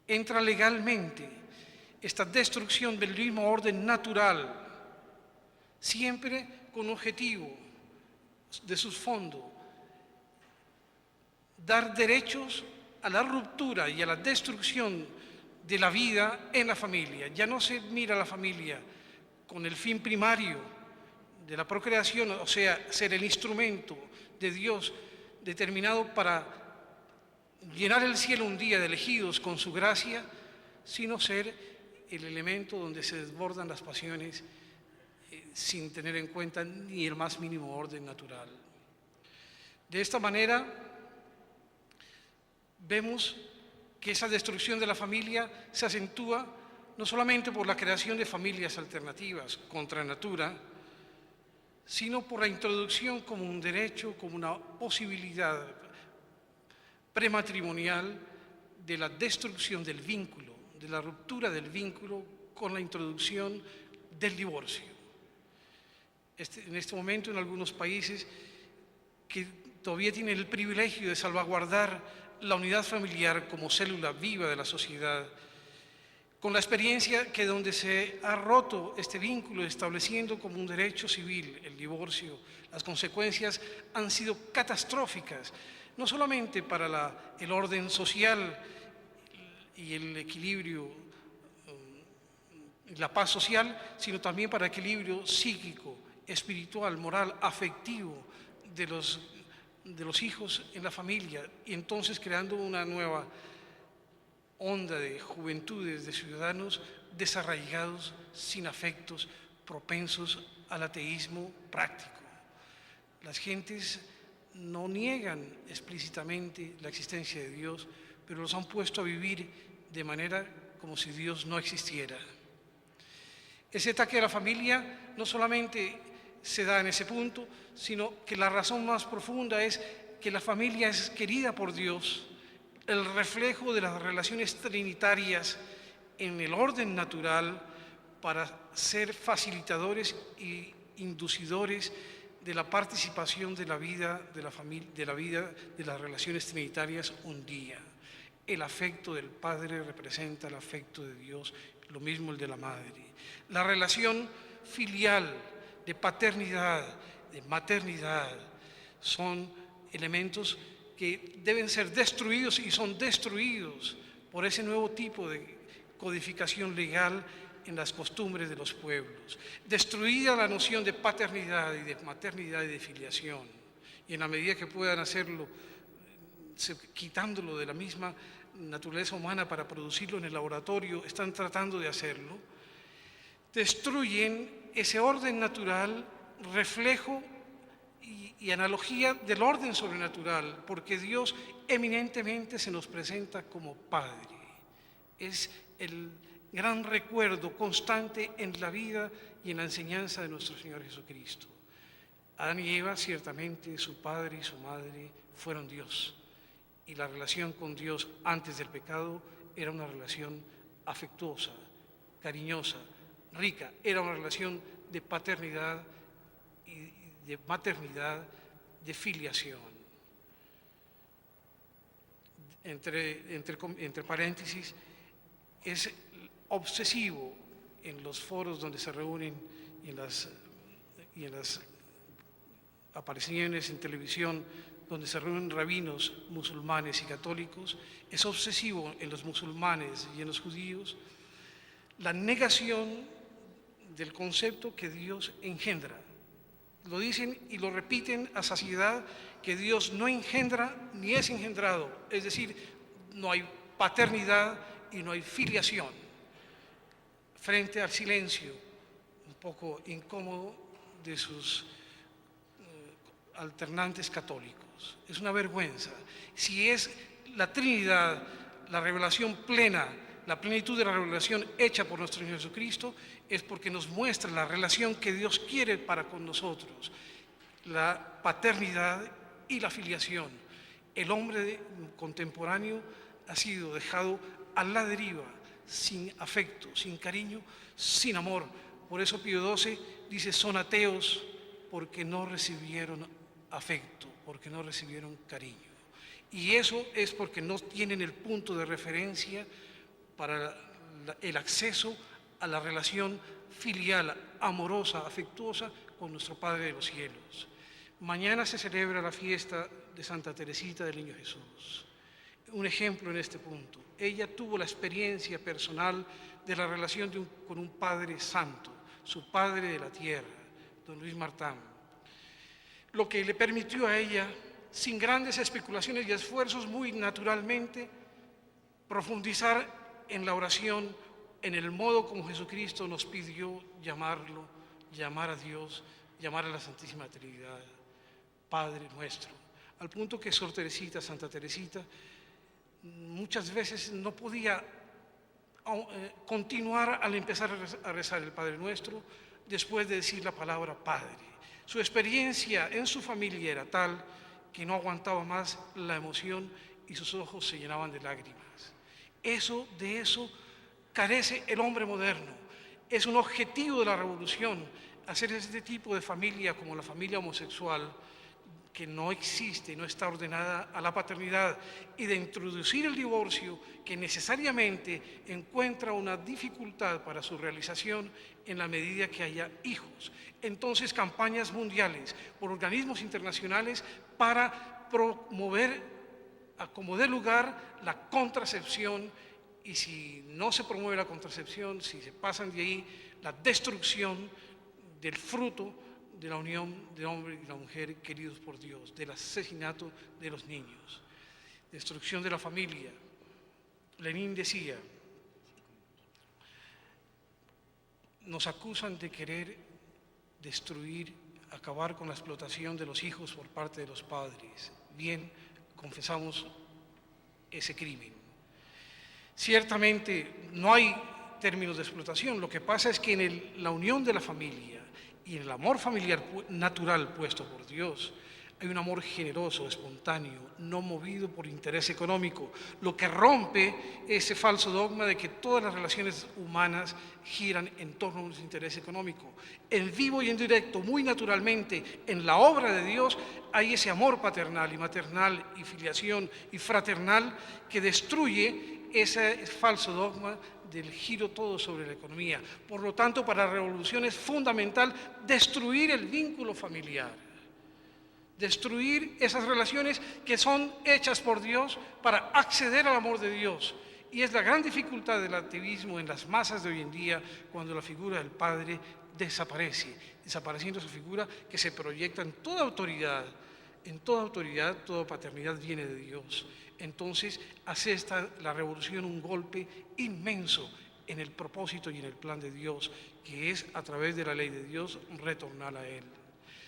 Entra legalmente esta destrucción del mismo orden natural, siempre con objetivo de sus fondos, dar derechos a la ruptura y a la destrucción de la vida en la familia. Ya no se mira a la familia con el fin primario de la procreación, o sea, ser el instrumento de Dios determinado para llenar el cielo un día de elegidos con su gracia, sino ser el elemento donde se desbordan las pasiones sin tener en cuenta ni el más mínimo orden natural. De esta manera, vemos que esa destrucción de la familia se acentúa no solamente por la creación de familias alternativas contra natura, sino por la introducción como un derecho, como una posibilidad prematrimonial de la destrucción del vínculo, de la ruptura del vínculo con la introducción del divorcio. En este momento, en algunos países que todavía tienen el privilegio de salvaguardar la unidad familiar como célula viva de la sociedad, con la experiencia que donde se ha roto este vínculo estableciendo como un derecho civil el divorcio, las consecuencias han sido catastróficas, no solamente para el orden social y el equilibrio, la paz social, sino también para el equilibrio psíquico, espiritual, moral, afectivo de los hijos en la familia, y entonces creando una nueva onda de juventudes, de ciudadanos desarraigados, sin afectos, propensos al ateísmo práctico. Las gentes no niegan explícitamente la existencia de Dios, pero los han puesto a vivir de manera como si Dios no existiera. Ese ataque a la familia no solamente se da en ese punto, sino que la razón más profunda es que la familia es querida por Dios, el reflejo de las relaciones trinitarias en el orden natural para ser facilitadores e inducidores de la participación de la vida de la familia, de la vida de las relaciones trinitarias un día. El afecto del Padre representa el afecto de Dios, lo mismo el de la Madre. La relación filial, de paternidad, de maternidad, son elementos que deben ser destruidos y son destruidos por ese nuevo tipo de codificación legal en las costumbres de los pueblos. Destruida la noción de paternidad y de maternidad y de filiación, y en la medida que puedan hacerlo, quitándolo de la misma naturaleza humana para producirlo en el laboratorio, están tratando de hacerlo, destruyen ese orden natural, reflejo y analogía del orden sobrenatural, porque Dios eminentemente se nos presenta como Padre. Es el gran recuerdo constante en la vida y en la enseñanza de nuestro Señor Jesucristo. Adán y Eva, ciertamente, su padre y su madre fueron Dios, y la relación con Dios antes del pecado era una relación afectuosa, cariñosa, rica, era una relación de paternidad y de maternidad, de filiación. Entre paréntesis, es obsesivo en los foros donde se reúnen y en las apariciones en televisión donde se reúnen rabinos musulmanes y católicos, es obsesivo en los musulmanes y en los judíos la negación del concepto que Dios engendra. Lo dicen y lo repiten a saciedad, que Dios no engendra ni es engendrado, es decir, no hay paternidad y no hay filiación, frente al silencio un poco incómodo de sus alternantes católicos. Es una vergüenza. Si es la Trinidad, la revelación plena, la plenitud de la revelación hecha por nuestro Señor Jesucristo, es porque nos muestra la relación que Dios quiere para con nosotros, la paternidad y la filiación. El hombre contemporáneo ha sido dejado a la deriva, sin afecto, sin cariño, sin amor, Por eso Pío XII dice, son ateos porque no recibieron afecto, porque no recibieron cariño. Y eso es porque no tienen el punto de referencia para el acceso a la relación filial, amorosa, afectuosa con nuestro Padre de los cielos. Mañana se celebra la fiesta de Santa Teresita del Niño Jesús. Un ejemplo en este punto. Ella tuvo la experiencia personal de la relación con un Padre Santo, su Padre de la tierra, don Luis Martán, lo que le permitió a ella, sin grandes especulaciones y esfuerzos, muy naturalmente, profundizar en la oración, en el modo como Jesucristo nos pidió llamarlo, llamar a Dios, llamar a la Santísima Trinidad, Padre nuestro, al punto que Sor Teresita, Santa Teresita, muchas veces no podía continuar al empezar a rezar el Padre Nuestro después de decir la palabra Padre. Su experiencia en su familia era tal que no aguantaba más la emoción y sus ojos se llenaban de lágrimas. De eso carece el hombre moderno. Es un objetivo de la revolución hacer este tipo de familia como la familia homosexual, que no existe, no está ordenada a la paternidad, y de introducir el divorcio, que necesariamente encuentra una dificultad para su realización en la medida que haya hijos. Entonces, campañas mundiales por organismos internacionales para promover, a como dé lugar, la contracepción, y si no se promueve la contracepción, si se pasan de ahí, la destrucción del fruto de la unión del hombre y la mujer queridos por Dios, del asesinato de los niños, destrucción de la familia. Lenin decía, nos acusan de querer destruir, acabar con la explotación de los hijos por parte de los padres. Bien, confesamos ese crimen. Ciertamente no hay términos de explotación, lo que pasa es que en la unión de la familia y en el amor familiar natural puesto por Dios, hay un amor generoso, espontáneo, no movido por interés económico, lo que rompe ese falso dogma de que todas las relaciones humanas giran en torno a un interés económico. En vivo y en directo, muy naturalmente, en la obra de Dios, hay ese amor paternal y maternal y filiación y fraternal que destruye ese falso dogma del giro todo sobre la economía. Por lo tanto, para la revolución es fundamental destruir el vínculo familiar, destruir esas relaciones que son hechas por Dios para acceder al amor de Dios. Y es la gran dificultad del activismo en las masas de hoy en día, cuando la figura del padre desaparece, desapareciendo su figura que se proyecta en toda autoridad, toda paternidad viene de Dios. Entonces hace la revolución un golpe inmenso en el propósito y en el plan de Dios, que es a través de la ley de Dios retornar a Él.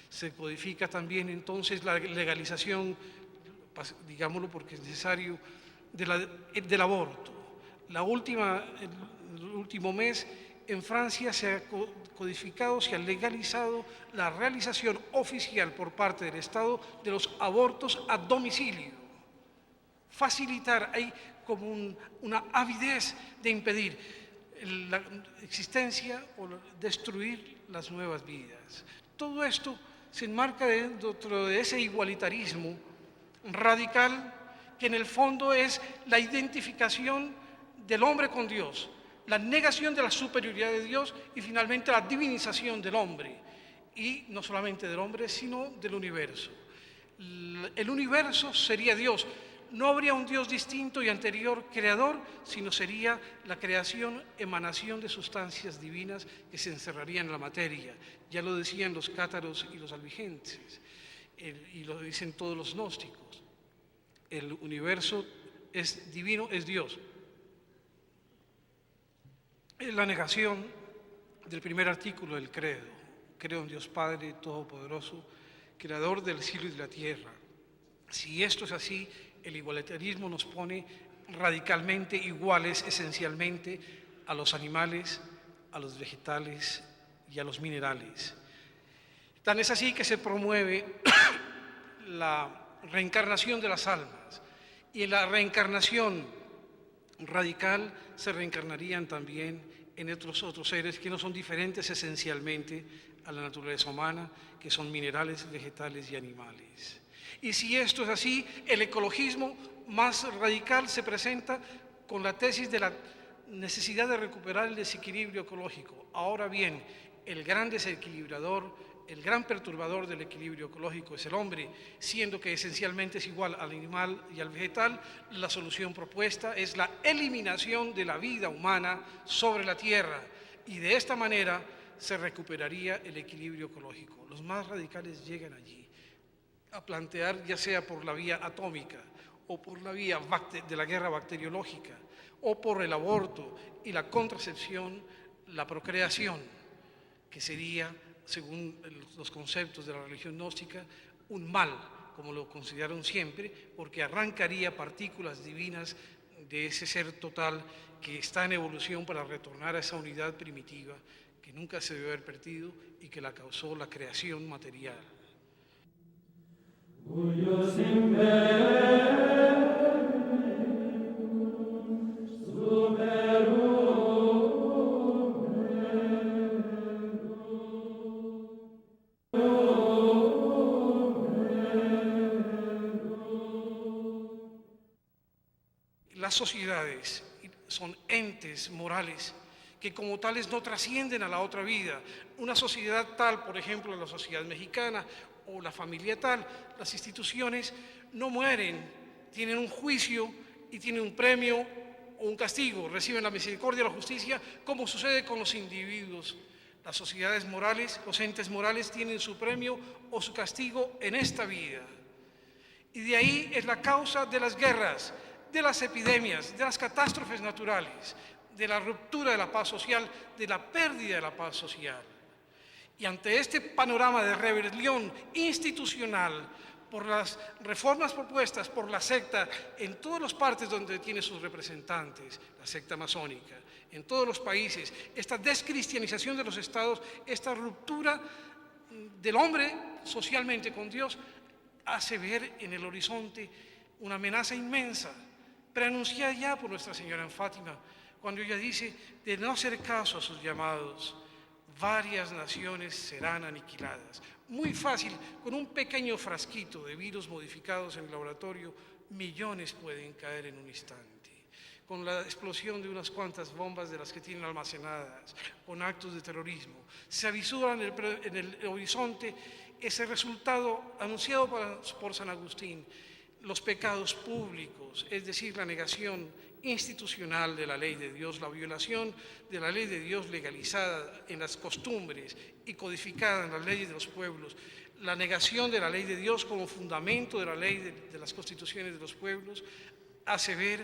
Se codifica también entonces la legalización, digámoslo porque es necesario, del aborto. El último mes en Francia se ha codificado, se ha legalizado la realización oficial por parte del Estado de los abortos a domicilio. Facilitar, hay como una avidez de impedir la existencia o destruir las nuevas vidas. Todo esto se enmarca dentro de ese igualitarismo radical que en el fondo es la identificación del hombre con Dios, la negación de la superioridad de Dios y finalmente la divinización del hombre, y no solamente del hombre, sino del universo. El universo sería Dios. No habría un Dios distinto y anterior creador, sino sería la creación, emanación de sustancias divinas que se encerrarían en la materia. Ya lo decían los cátaros y los albigenses, y lo dicen todos los gnósticos. El universo es divino, es Dios. Es la negación del primer artículo del credo. Creo en Dios Padre Todopoderoso, creador del cielo y de la tierra. Si esto es así, el igualitarismo nos pone radicalmente iguales esencialmente a los animales, a los vegetales y a los minerales. Tan es así que se promueve la reencarnación de las almas, y en la reencarnación radical se reencarnarían también en otros seres que no son diferentes esencialmente a la naturaleza humana, que son minerales, vegetales y animales. Y si esto es así, el ecologismo más radical se presenta con la tesis de la necesidad de recuperar el desequilibrio ecológico. Ahora bien, el gran desequilibrador, el gran perturbador del equilibrio ecológico es el hombre, siendo que esencialmente es igual al animal y al vegetal. La solución propuesta es la eliminación de la vida humana sobre la Tierra, y de esta manera se recuperaría el equilibrio ecológico. Los más radicales llegan allí a plantear, ya sea por la vía atómica o por la vía de la guerra bacteriológica o por el aborto y la contracepción, la procreación, que sería, según los conceptos de la religión gnóstica, un mal, como lo consideraron siempre, porque arrancaría partículas divinas de ese ser total que está en evolución para retornar a esa unidad primitiva que nunca se debe haber perdido y que la causó la creación material. Las sociedades son entes morales que como tales no trascienden a la otra vida. Una sociedad tal, por ejemplo, la sociedad mexicana o la familia tal, las instituciones no mueren, tienen un juicio y tienen un premio o un castigo, reciben la misericordia o la justicia, como sucede con los individuos. Las sociedades morales, los entes morales tienen su premio o su castigo en esta vida. Y de ahí es la causa de las guerras, de las epidemias, de las catástrofes naturales, de la ruptura de la paz social, de la pérdida de la paz social. Y ante este panorama de rebelión institucional por las reformas propuestas por la secta en todas las partes donde tiene sus representantes, la secta masónica, en todos los países, esta descristianización de los estados, esta ruptura del hombre socialmente con Dios, hace ver en el horizonte una amenaza inmensa, preanunciada ya por Nuestra Señora en Fátima, cuando ella dice, de no hacer caso a sus llamados, varias naciones serán aniquiladas. Muy fácil, con un pequeño frasquito de virus modificados en el laboratorio, millones pueden caer en un instante. Con la explosión de unas cuantas bombas de las que tienen almacenadas, con actos de terrorismo, se avisó en el horizonte ese resultado anunciado por San Agustín: los pecados públicos, es decir, la negación institucional de la ley de Dios, la violación de la ley de Dios legalizada en las costumbres y codificada en las leyes de los pueblos, la negación de la ley de Dios como fundamento de la ley de las constituciones de los pueblos, hace ver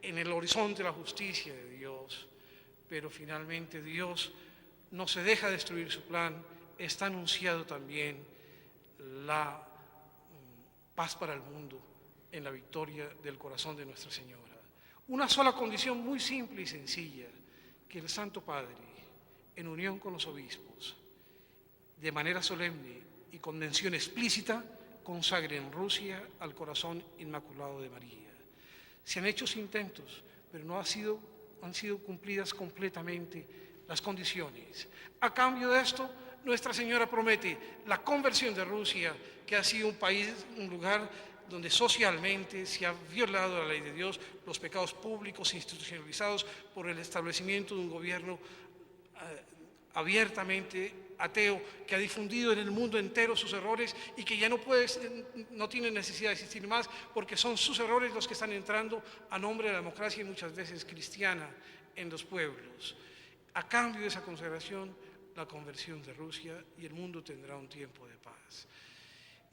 en el horizonte la justicia de Dios. Pero finalmente Dios no se deja destruir su plan, está anunciado también la paz para el mundo en la victoria del corazón de Nuestra Señora. Una sola condición muy simple y sencilla: que el Santo Padre, en unión con los obispos, de manera solemne y con mención explícita, consagre en Rusia al corazón inmaculado de María. Se han hecho intentos, pero no han sido cumplidas completamente las condiciones. A cambio de esto, Nuestra Señora promete la conversión de Rusia, que ha sido un lugar donde socialmente se ha violado la ley de Dios, los pecados públicos institucionalizados por el establecimiento de un gobierno abiertamente ateo, que ha difundido en el mundo entero sus errores y que ya no tiene necesidad de existir más, porque son sus errores los que están entrando a nombre de la democracia y muchas veces cristiana en los pueblos. A cambio de esa consagración, la conversión de Rusia, y el mundo tendrá un tiempo de paz.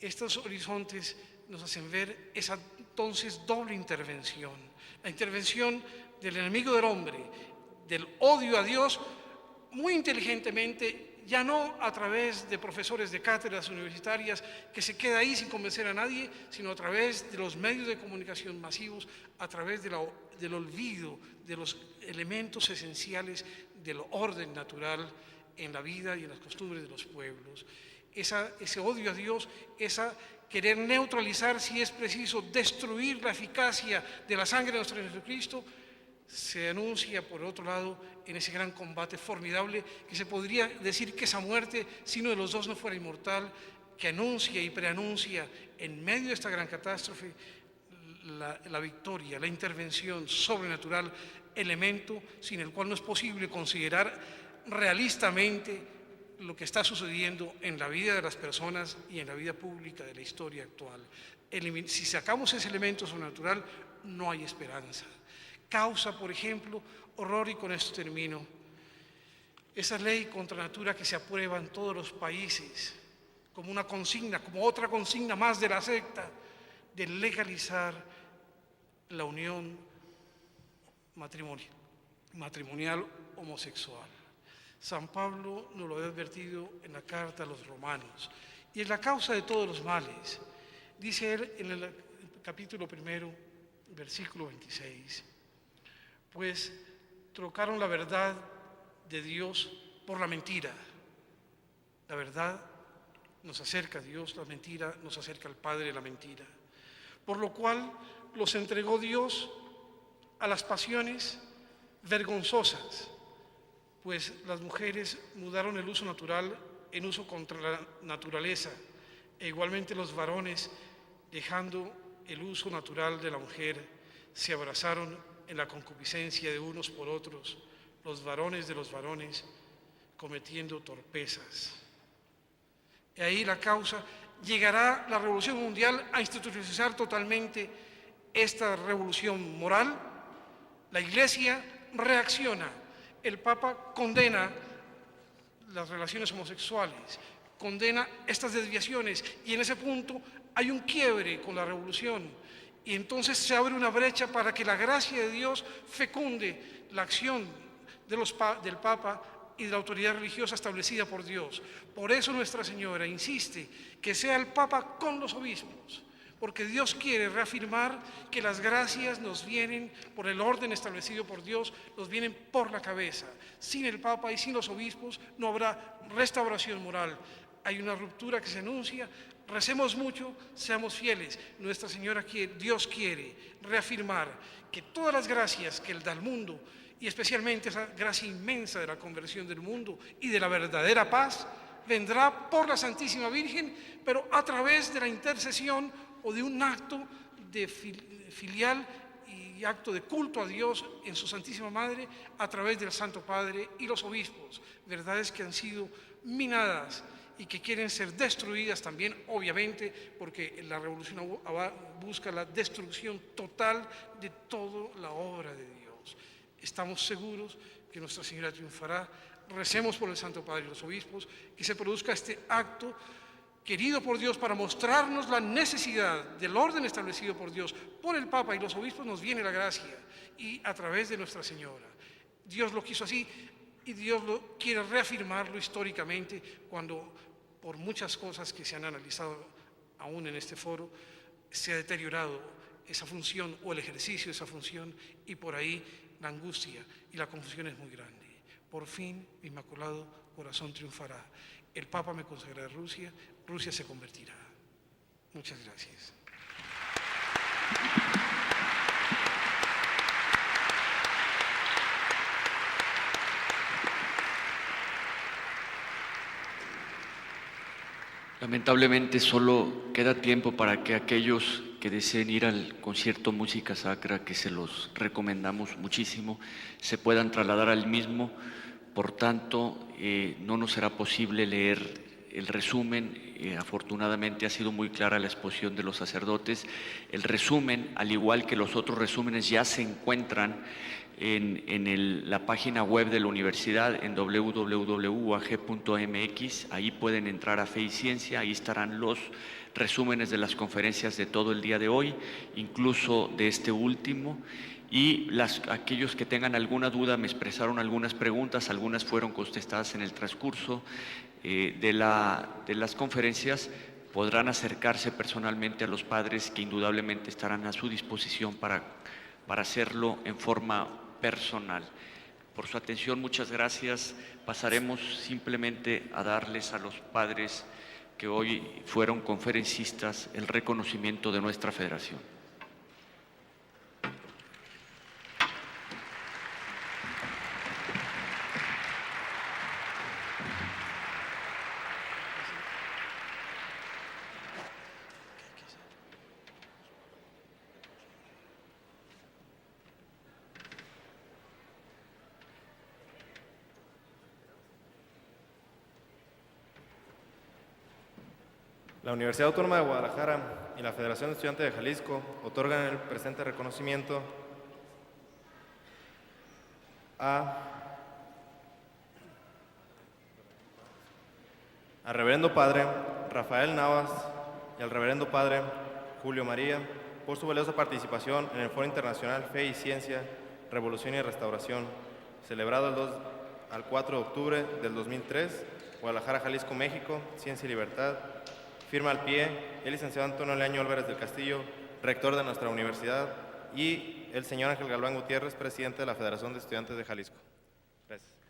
Estos horizontes nos hacen ver esa entonces doble intervención: la intervención del enemigo del hombre, del odio a Dios, muy inteligentemente, ya no a través de profesores de cátedras universitarias que se queda ahí sin convencer a nadie, sino a través de los medios de comunicación masivos, a través del olvido de los elementos esenciales del orden natural en la vida y en las costumbres de los pueblos. Ese odio a Dios, esa querer neutralizar, si es preciso, destruir la eficacia de la sangre de nuestro Jesucristo, Se anuncia, por otro lado, en ese gran combate formidable, que se podría decir que esa muerte, si uno de los dos no fuera inmortal, que anuncia y preanuncia en medio de esta gran catástrofe la victoria, la intervención sobrenatural, elemento sin el cual no es posible considerar realistamente lo que está sucediendo en la vida de las personas y en la vida pública de la historia actual. Si sacamos ese elemento sobrenatural, no hay esperanza. Causa, por ejemplo, horror, y con esto termino, esa ley contra natura que se aprueba en todos los países como una consigna, como otra consigna más de la secta, de legalizar la unión matrimonial homosexual. San Pablo nos lo ha advertido en la carta a los romanos, y es la causa de todos los males. Dice él en el capítulo 1, versículo 26, pues trocaron la verdad de Dios por la mentira. La verdad nos acerca a Dios, la mentira nos acerca al Padre de la mentira. Por lo cual los entregó Dios a las pasiones vergonzosas, pues las mujeres mudaron el uso natural en uso contra la naturaleza, e igualmente los varones, dejando el uso natural de la mujer, se abrazaron en la concupiscencia de unos por otros, los varones de los varones, cometiendo torpezas. Y ahí la causa: llegará la revolución mundial a institucionalizar totalmente esta revolución moral. La Iglesia reacciona, el Papa condena las relaciones homosexuales, condena estas desviaciones, y en ese punto hay un quiebre con la revolución, y entonces se abre una brecha para que la gracia de Dios fecunde la acción del Papa y de la autoridad religiosa establecida por Dios. Por eso Nuestra Señora insiste que sea el Papa con los obispos, porque Dios quiere reafirmar que las gracias nos vienen por el orden establecido por Dios, nos vienen por la cabeza. Sin el Papa y sin los obispos no habrá restauración moral. Hay una ruptura que se anuncia. Recemos mucho, seamos fieles. Nuestra Señora quiere, Dios quiere reafirmar que todas las gracias que Él da al mundo, y especialmente esa gracia inmensa de la conversión del mundo y de la verdadera paz, vendrá por la Santísima Virgen, pero a través de la intercesión o de un acto de filial y acto de culto a Dios en su Santísima Madre, a través del Santo Padre y los obispos. Verdades que han sido minadas y que quieren ser destruidas también, obviamente, porque la revolución busca la destrucción total de toda la obra de Dios. Estamos seguros que Nuestra Señora triunfará. Recemos por el Santo Padre y los obispos, que se produzca este acto querido por Dios para mostrarnos la necesidad del orden establecido por Dios. Por el Papa y los obispos nos viene la gracia, y a través de Nuestra Señora. Dios lo quiso así, y Dios lo quiere reafirmarlo históricamente, cuando por muchas cosas que se han analizado aún en este foro se ha deteriorado esa función o el ejercicio de esa función, y por ahí la angustia y la confusión es muy grande. Por fin, mi Inmaculado Corazón triunfará. El Papa me consagrará a Rusia, Rusia se convertirá. Muchas gracias. Lamentablemente solo queda tiempo para que aquellos que deseen ir al concierto Música Sacra, que se los recomendamos muchísimo, se puedan trasladar al mismo. Por tanto, no nos será posible leer el resumen. Afortunadamente ha sido muy clara la exposición de los sacerdotes. El resumen, al igual que los otros resúmenes, ya se encuentran en la página web de la universidad, en www.uag.mx. Ahí pueden entrar a Fe y Ciencia, ahí estarán los resúmenes de las conferencias de todo el día de hoy, incluso de este último. Y aquellos que tengan alguna duda, me expresaron algunas preguntas, algunas fueron contestadas en el transcurso de las conferencias, podrán acercarse personalmente a los padres, que indudablemente estarán a su disposición para hacerlo en forma personal. Por su atención, muchas gracias. Pasaremos simplemente a darles a los padres que hoy fueron conferencistas el reconocimiento de nuestra federación. La Universidad Autónoma de Guadalajara y la Federación de Estudiantes de Jalisco otorgan el presente reconocimiento al Reverendo Padre Rafael Navas y al Reverendo Padre Julio María por su valiosa participación en el Foro Internacional Fe y Ciencia, Revolución y Restauración, celebrado al 4 de octubre del 2003, Guadalajara, Jalisco, México, Ciencia y Libertad. Firma al pie el licenciado Antonio Leaño Álvarez del Castillo, rector de nuestra universidad, y el señor Ángel Galván Gutiérrez, presidente de la Federación de Estudiantes de Jalisco. Gracias.